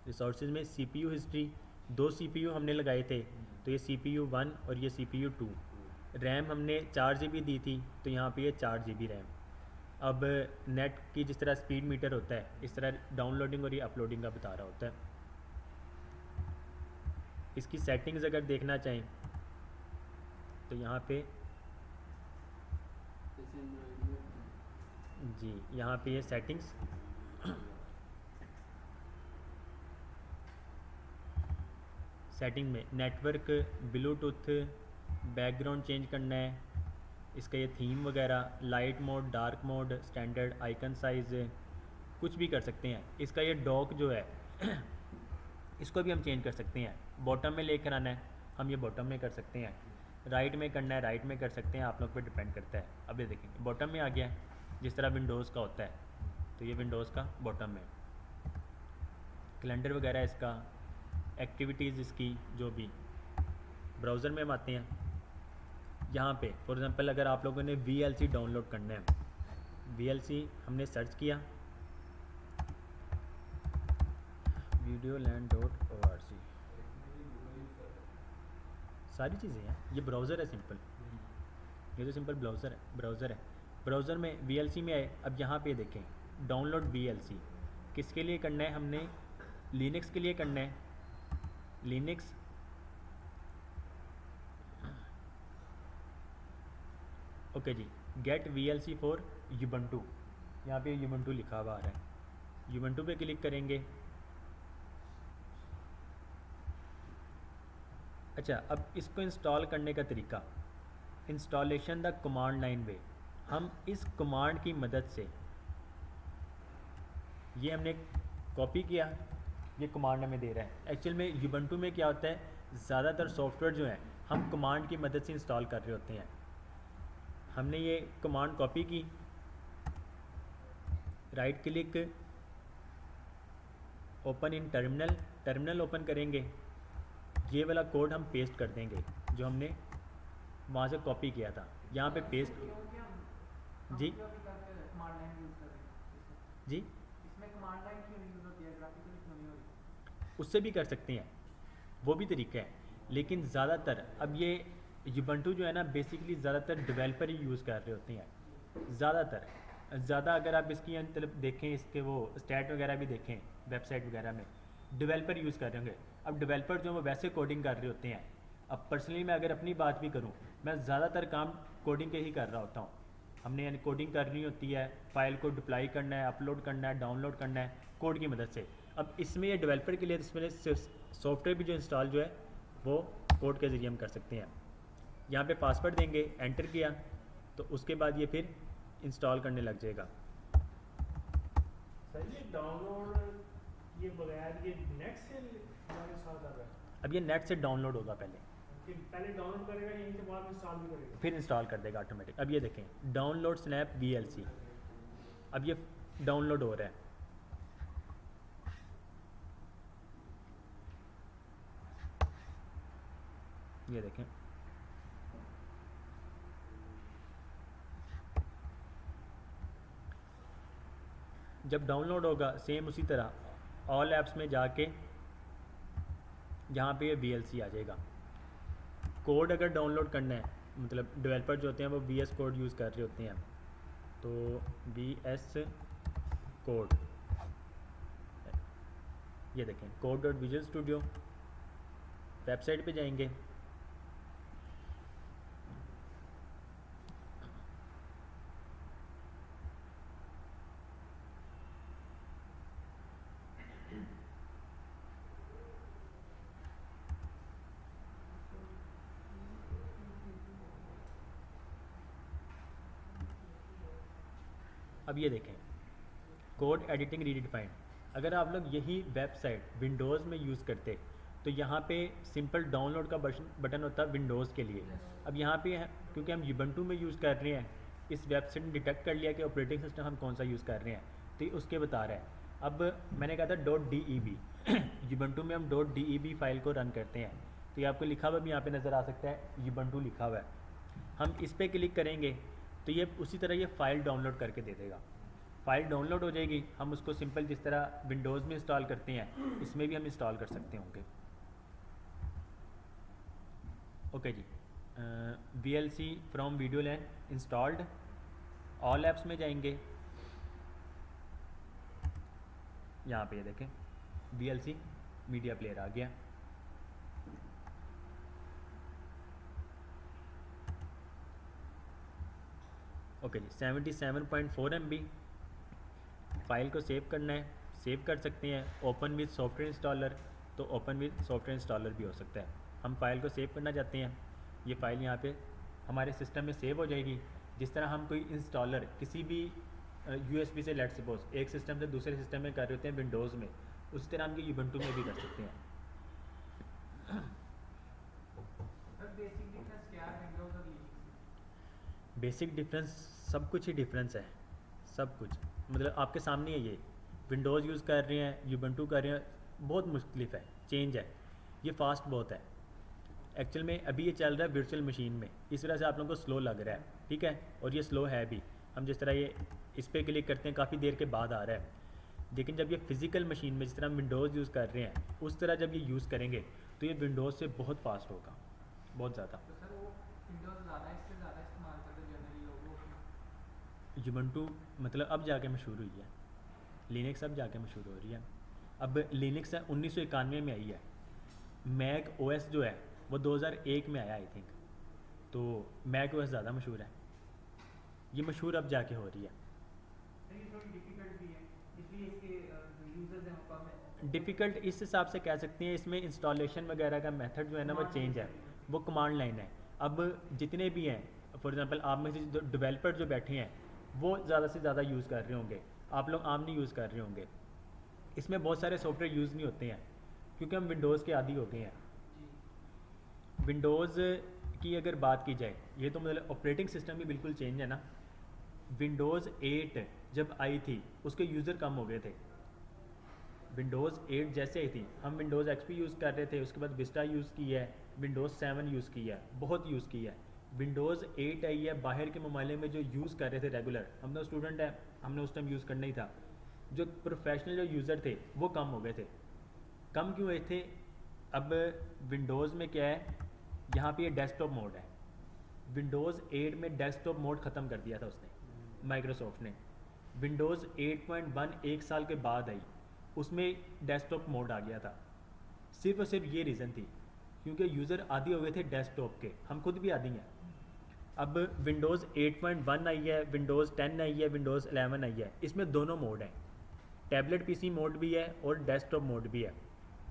रिसोर्सेज में CPU हिस्ट्री, 2 CPU हमने लगाए थे, तो ये CPU 1 और ये CPU 2। रैम हमने 4 GB दी थी, तो यहाँ पे ये 4 GB रैम। अब नेट की जिस तरह स्पीड मीटर होता है, इस तरह डाउनलोडिंग और ये अपलोडिंग का बता रहा होता है। इसकी सेटिंग्स अगर देखना चाहें तो यहाँ पे जैसे एंड्रॉइड में जी, यहाँ पे ये सेटिंग्स, सेटिंग में नेटवर्क, ब्लूटूथ, बैकग्राउंड चेंज करना है, इसका ये थीम वगैरह, light mode, dark mode, standard, icon size, कुछ भी कर सकते हैं। इसका ये डॉक जो है इसको भी हम चेंज कर सकते हैं। बॉटम में लेकर आना है, हम ये बॉटम में कर सकते हैं। राइट में करना है, राइट में कर सकते हैं, आप लोग पे डिपेंड करता है। अब ये देखें बॉटम में आ गया है, जिस तरह विंडोज़ का होता है, तो ये विंडोज़ का बॉटम में। कैलेंडर वगैरह इसका, एक्टिविटीज़ इसकी जो भी। ब्राउज़र में हम आते हैं, यहाँ पे फॉर एग्ज़ाम्पल अगर आप लोगों ने VLC डाउनलोड करना है, VLC हमने सर्च किया videoland.org, सारी चीज़ें हैं। ये ब्राउज़र है सिंपल, ये तो सिंपल ब्राउज़र है। ब्राउज़र में VLC में आए, अब यहाँ पे देखें डाउनलोड VLC किसके लिए करना है, हमने लिनक्स के लिए करना है। लिनक्स ओके जी, गेट VLC फॉर यूबंटू, यहाँ पे यूबंटू लिखा हुआ आ रहा है। यूबंटू पे क्लिक करेंगे। अच्छा, अब इसको इंस्टॉल करने का तरीका, इंस्टॉलेशन द कमांड लाइन वे। हम इस कमांड की मदद से, ये हमने कॉपी किया, ये कमांड हमें दे रहा है। एक्चुअल में यूबंटू में क्या होता है, ज़्यादातर सॉफ्टवेयर जो है हम कमांड की मदद से इंस्टॉल कर रहे होते हैं। हमने ये कमांड कॉपी की, right click, open in terminal, terminal open करेंगे, ये वाला कोड हम पेस्ट कर देंगे जो हमने वहाँ से कॉपी किया था, यहाँ पे पेस्ट जी जी, इसमें कमांड लाइन क्यों नहीं यूज होती है, ग्राफिकली क्यों नहीं हो रही? उससे भी कर सकते हैं, वो भी तरीका है। लेकिन ज़्यादातर अब ये यूबंटू जो है ना, बेसिकली ज़्यादातर डेवलपर ही यूज़ कर रहे होते हैं। ज़्यादा अगर आप इसकी मतलब देखें, इसके वो स्टैट वगैरह भी देखें वेबसाइट वगैरह में, डेवलपर यूज़ कर रहे होंगे। अब डेवलपर जो वो वैसे कोडिंग कर रहे होते हैं। अब पर्सनली मैं अगर अपनी बात भी करूँ, मैं ज़्यादातर काम कोडिंग के ही कर रहा होता हूँ। हमने यानी कोडिंग करनी होती है, फाइल को डिप्लॉय करना है, अपलोड करना है, डाउनलोड करना है कोड की मदद से। अब इसमें ये डेवलपर के लिए इसमें सॉफ्टवेयर भी जो इंस्टॉल जो है वो कोड के ज़रिए हम कर सकते हैं। यहाँ पे पासवर्ड देंगे, एंटर किया, तो उसके बाद ये फिर इंस्टॉल करने लग जाएगा। सर ये डाउनलोड ये बगैर ये नेट से हमारे साथ आ रहा है? अब ये नेट से डाउनलोड होगा पहले डाउनलोड करेगा, यहीं से बाद में इंस्टॉल भी करेगा, फिर इंस्टॉल कर देगा ऑटोमेटिक। अब ये देखें डाउनलोड स्नैप VLC, अब ये डाउनलोड हो रहा है। ये देखें, जब डाउनलोड होगा सेम उसी तरह ऑल ऐप्स में जाके यहाँ पे ये VLC आ जाएगा। कोड अगर डाउनलोड करना है, मतलब डेवलपर जो होते हैं वो VS कोड यूज़ कर रहे होते हैं, तो VS कोड, ये देखें code.visual-studio, वेबसाइट पे जाएंगे, अब ये देखें कोड एडिटिंग रीडिफाइंड। अगर आप लोग यही वेबसाइट विंडोज़ में यूज़ करते तो यहाँ पे सिंपल डाउनलोड का बटन होता है विंडोज़ के लिए। अब यहाँ पे क्योंकि हम यूबंटू में यूज़ कर रहे हैं, इस वेबसाइट ने डिटेक्ट कर लिया कि ऑपरेटिंग सिस्टम हम कौन सा यूज़ कर रहे हैं, तो ये उसके बता रहा है। अब मैंने कहा था .deb यूबंटू में हम .deb फाइल को रन करते हैं, तो ये आपको लिखा हुआ भी यहाँ पे नज़र आ सकता है, यूबंटू लिखा हुआ है। हम इस पर क्लिक करेंगे तो ये उसी तरह ये फ़ाइल डाउनलोड करके दे देगा। फ़ाइल डाउनलोड हो जाएगी, हम उसको सिंपल जिस तरह विंडोज़ में इंस्टॉल करते हैं इसमें भी हम इंस्टॉल कर सकते होंगे। ओके जी, VLC from VideoLAN installed, all apps में जाएंगे, यहाँ पे ये देखें VLC मीडिया प्लेयर आ गया। ओके जी, 77.4 MB। फाइल को सेव करना है, सेव कर सकते हैं। ओपन विद सॉफ्टवेयर इंस्टॉलर, तो ओपन विद सॉफ्टवेयर इंस्टॉलर भी हो सकता है। हम फाइल को सेव करना चाहते हैं, ये फ़ाइल यहाँ पे हमारे सिस्टम में सेव हो जाएगी। जिस तरह हम कोई इंस्टॉलर किसी भी USB से लेट सपोज एक सिस्टम से दूसरे सिस्टम में कर रहे होते हैं विंडोज़ में, उसी तरह हम ये यूबंटू में भी कर सकते हैं। सर बेसिक डिफरेंस क्या है विंडोज और लिनक्स? बेसिक डिफरेंस सब कुछ ही डिफरेंस है, सब कुछ मतलब आपके सामने है। ये विंडोज़ यूज़ कर रहे हैं, यूबंटू कर रहे हैं, बहुत मुख्तलिफ है, चेंज है, ये फास्ट बहुत है। एक्चुअल में अभी ये चल रहा है वर्चुअल मशीन में, इस वजह से आप लोगों को स्लो लग रहा है, ठीक है, और ये स्लो है भी। हम जिस तरह ये इस पर क्लिक करते हैं काफ़ी देर के बाद आ रहा है, लेकिन जब ये फिज़िकल मशीन में जिस तरह हम विंडोज़ यूज़ कर रहे हैं उस तरह जब ये यूज़ करेंगे तो ये विंडोज़ से बहुत फास्ट होगा, बहुत ज़्यादा। तो सर वो विंडोज ज़्यादा इससे ज़्यादा इस्तेमाल करते हैं जनरली लोगों। यूबंटू मतलब अब जाके मशहूर हुई है, लिनक्स अब जाके मशहूर हो रही है। अब लिनक्स 1991 में आई है, मैक OS जो है वो 2001 में आया आई थिंक, तो मैक OS ज़्यादा मशहूर है, ये मशहूर अब जाके हो रही है। सर ये थोड़ी डिफिकल्ट भी है, इसलिए इसके जो यूजर्स हैं वो कम है। डिफ़िकल्ट इस हिसाब से कह सकते हैं, इसमें इंस्टॉलेशन वगैरह का मेथड जो है ना वो चेंज है, वो कमांड लाइन है। अब जितने भी हैं, फॉर एग्जांपल आप में से जो डेवलपर जो बैठे हैं वो ज़्यादा से ज़्यादा यूज़ कर रहे होंगे, आप लोग आम नहीं यूज़ कर रहे होंगे। इसमें बहुत सारे सॉफ्टवेयर यूज़ नहीं होते हैं क्योंकि हम विंडोज़ के आदी हो गए हैं। विंडोज़ की अगर बात की जाए, ये तो मतलब ऑपरेटिंग सिस्टम भी बिल्कुल चेंज है ना। विंडोज़ 8 जब आई थी उसके यूज़र कम हो गए थे। विंडोज़ 8 जैसे आई थी, हम विंडोज़ XP यूज़ कर रहे थे, उसके बाद विस्टा यूज़ किया है, विंडोज़ 7 यूज़ किया है, बहुत यूज़ किया है। विंडोज़ 8 आई है, बाहर के ममालिक में जो यूज़ कर रहे थे रेगुलर, हम तो स्टूडेंट हैं, हमने उस टाइम यूज़ करना ही था, जो प्रोफेशनल जो यूज़र थे वो कम हो गए थे। कम क्यों हुए थे? अब विंडोज़ में क्या है, यहाँ पे ये डेस्कटॉप मोड है। विंडोज़ 8 में डेस्कटॉप मोड ख़त्म कर दिया था उसने, माइक्रोसॉफ्ट ने। विंडोज़ 8.1 एक साल के बाद आई, उसमें डेस्कटॉप मोड आ गया था। सिर्फ और सिर्फ ये रीज़न थी क्योंकि यूज़र आदी हो गए थे डेस्कटॉप के, हम खुद भी आदी हैं। अब विंडोज़ 8.1 आई है, विंडोज़ 10 आई है, विंडोज़ 11 आई है, इसमें दोनों मोड हैं, टैबलेट PC मोड भी है और डेस्कटॉप मोड भी है।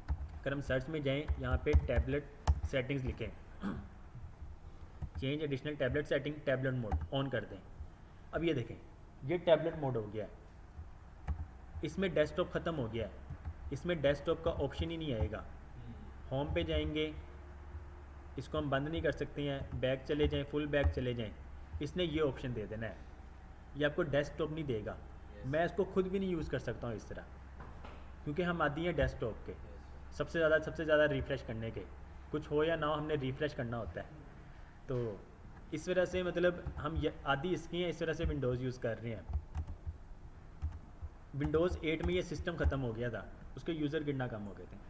अगर हम सर्च में जाएं, यहाँ पे टैबलेट सेटिंग्स लिखें, change additional tablet setting, tablet mode on कर दें। अब ये देखें, ये टैबलेट मोड हो गया है, इसमें डेस्कटॉप ख़त्म हो गया है, इसमें डेस्कटॉप का ऑप्शन ही नहीं आएगा। होम पे जाएंगे, इसको हम बंद नहीं कर सकते हैं, बैक चले जाएं, फुल बैक चले जाएं, इसने ये ऑप्शन दे देना है, ये आपको डेस्कटॉप नहीं देगा। मैं इसको खुद भी नहीं यूज़ कर सकता हूँ इस तरह, क्योंकि हम आदी हैं डेस्कटॉप के सबसे ज़्यादा रिफ़्रेश करने के, कुछ हो या ना हो हमने रिफ़्रेश करना होता है। तो इस वजह से मतलब हम आदी इसकी हैं, इस तरह से विंडोज़ यूज़ कर रहे हैं। विंडोज़ 8 में ये सिस्टम ख़त्म हो गया था, उसके यूज़र गिनना कम हो गए थे।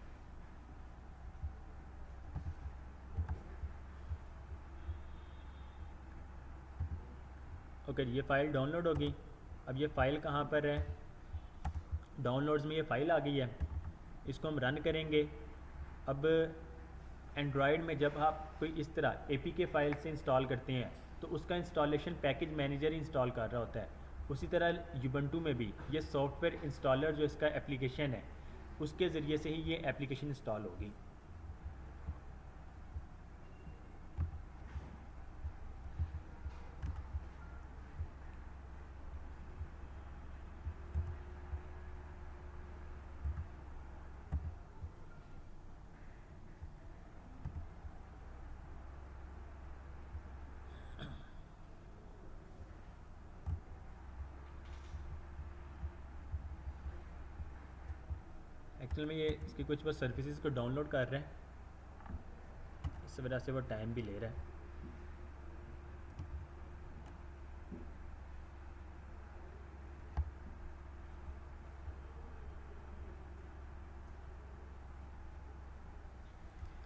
ओके, ये फ़ाइल डाउनलोड होगी। अब ये फ़ाइल कहाँ पर है? डाउनलोड्स में ये फ़ाइल आ गई है, इसको हम रन करेंगे। अब एंड्रॉयड में जब आप कोई इस तरह APK फ़ाइल से इंस्टॉल करते हैं तो उसका इंस्टॉलेशन पैकेज मैनेजर ही इंस्टॉल कर रहा होता है। उसी तरह यूबंटू में भी ये सॉफ्टवेयर इंस्टॉलर जो इसका एप्लीकेशन है उसके ज़रिए से ही ये एप्लीकेशन इंस्टॉल होगी। एक्चुअल में ये इसकी कुछ बस सर्विसेज को डाउनलोड कर रहे हैं, इस वजह से वो टाइम भी ले रहा है।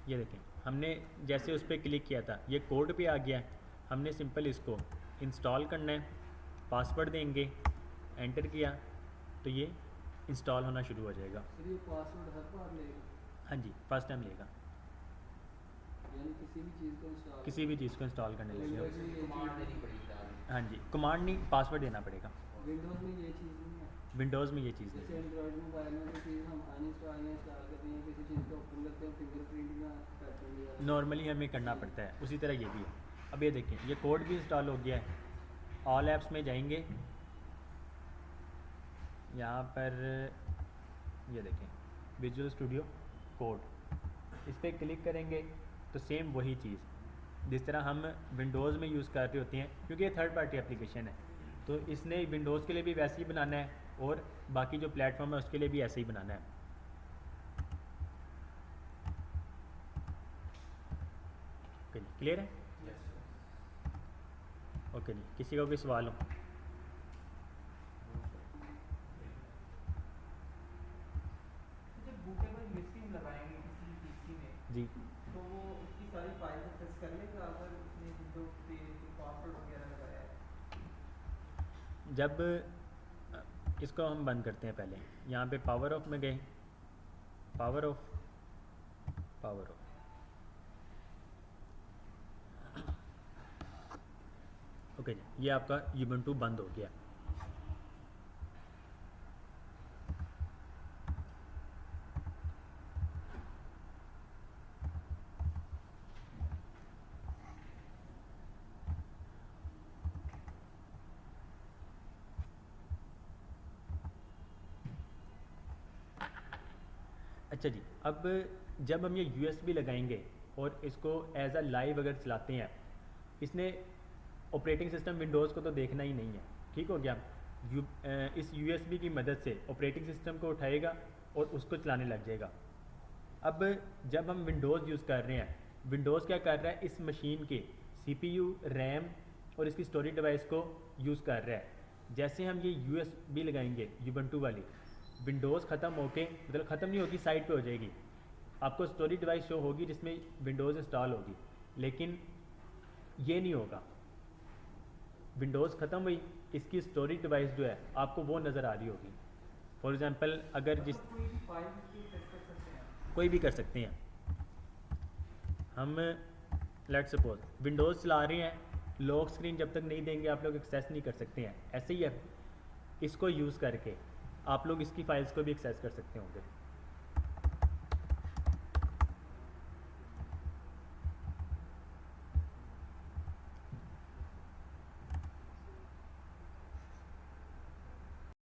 ये देखें, हमने जैसे उस पर क्लिक किया था ये कोड पे आ गया है, हमने सिंपल इसको इंस्टॉल करना है, पासवर्ड देंगे, एंटर किया तो ये इंस्टॉल होना शुरू हो जाएगा। सर ये पासवर्ड हर बार लेगा? हाँ जी, फर्स्ट टाइम लेगा, यानी किसी भी चीज़ को इंस्टॉल किसी भी चीज़ को इंस्टॉल करने लगेगा। कमांड देनी पड़ेगी। हाँ जी, कमांड नहीं, पासवर्ड देना पड़ेगा। विंडोज़ में ये चीज़ नहीं है। विंडोज़ में ये चीज़ नहीं जैसे है। एंड्रॉइड मोबाइल में जो चीज़ हम अनइंस्टॉल करते हैं, किसी चीज़ को ओपन करते हैं फिंगरप्रिंट का पैटर्न वगैरह नॉर्मली हमें करना पड़ता है, उसी तरह ये भी है। अब ये देखें, ये कोड भी इंस्टॉल हो गया है। ऑल ऐप्स में जाएंगे, यहाँ पर ये देखें विजुअल स्टूडियो कोड, इस पर क्लिक करेंगे तो सेम वही चीज़ जिस तरह हम विंडोज़ में यूज़ कर रहे होते हैं, क्योंकि ये थर्ड पार्टी एप्लीकेशन है, तो इसने विंडोज़ के लिए भी वैसे ही बनाना है और बाकी जो प्लेटफॉर्म है उसके लिए भी ऐसे ही बनाना है। ओके जी, क्लियर है? ओके जी, किसी का कोई सवाल हो? जब बूटेबल यूएसबी हम लगाएंगे किसी पीसी में, जी, तो वो उसकी सारी फाइल एक्सेस कर लेगा अगर उसने विंडोज पे कोई पासवर्ड वगैरह लगाया है? जब इसको हम बंद करते हैं, पहले यहाँ पे पावर ऑफ में गए, पावर ऑफ, ओके जी, ये आपका यूबंटू बंद हो गया। अच्छा जी, अब जब हम ये यूएसबी लगाएंगे और इसको एज अ लाइव अगर चलाते हैं, इसने ऑपरेटिंग सिस्टम विंडोज़ को तो देखना ही नहीं है, ठीक हो गया। इस यूएसबी की मदद से ऑपरेटिंग सिस्टम को उठाएगा और उसको चलाने लग जाएगा। अब जब हम विंडोज़ यूज़ कर रहे हैं, विंडोज़ क्या कर रहा है, इस मशीन के सीपीयू, रैम और इसकी स्टोरेज डिवाइस को यूज़ कर रहा है। जैसे हम ये यूएसबी लगाएंगे यूबंटू वाली, विंडोज़ ख़त्म होके, मतलब ख़त्म नहीं होगी, साइड पे हो जाएगी, आपको स्टोरेज डिवाइस शो होगी जिसमें विंडोज़ इंस्टॉल होगी, लेकिन ये नहीं होगा। विंडोज़ ख़त्म हुई, इसकी स्टोरेज डिवाइस जो है आपको वो नज़र आ रही होगी। फॉर एग्ज़ाम्पल अगर जिस कोई भी फाइल उसकी एक्सेस कर सकते हैं? कोई भी कर सकते हैं। हम लेट सपोज विंडोज़ चला रहे हैं, लॉक स्क्रीन जब तक नहीं देंगे आप लोग एक्सेस नहीं कर सकते हैं। ऐसे ही है, इसको यूज़ करके आप लोग इसकी फाइल्स को भी एक्सेस कर सकते होंगे।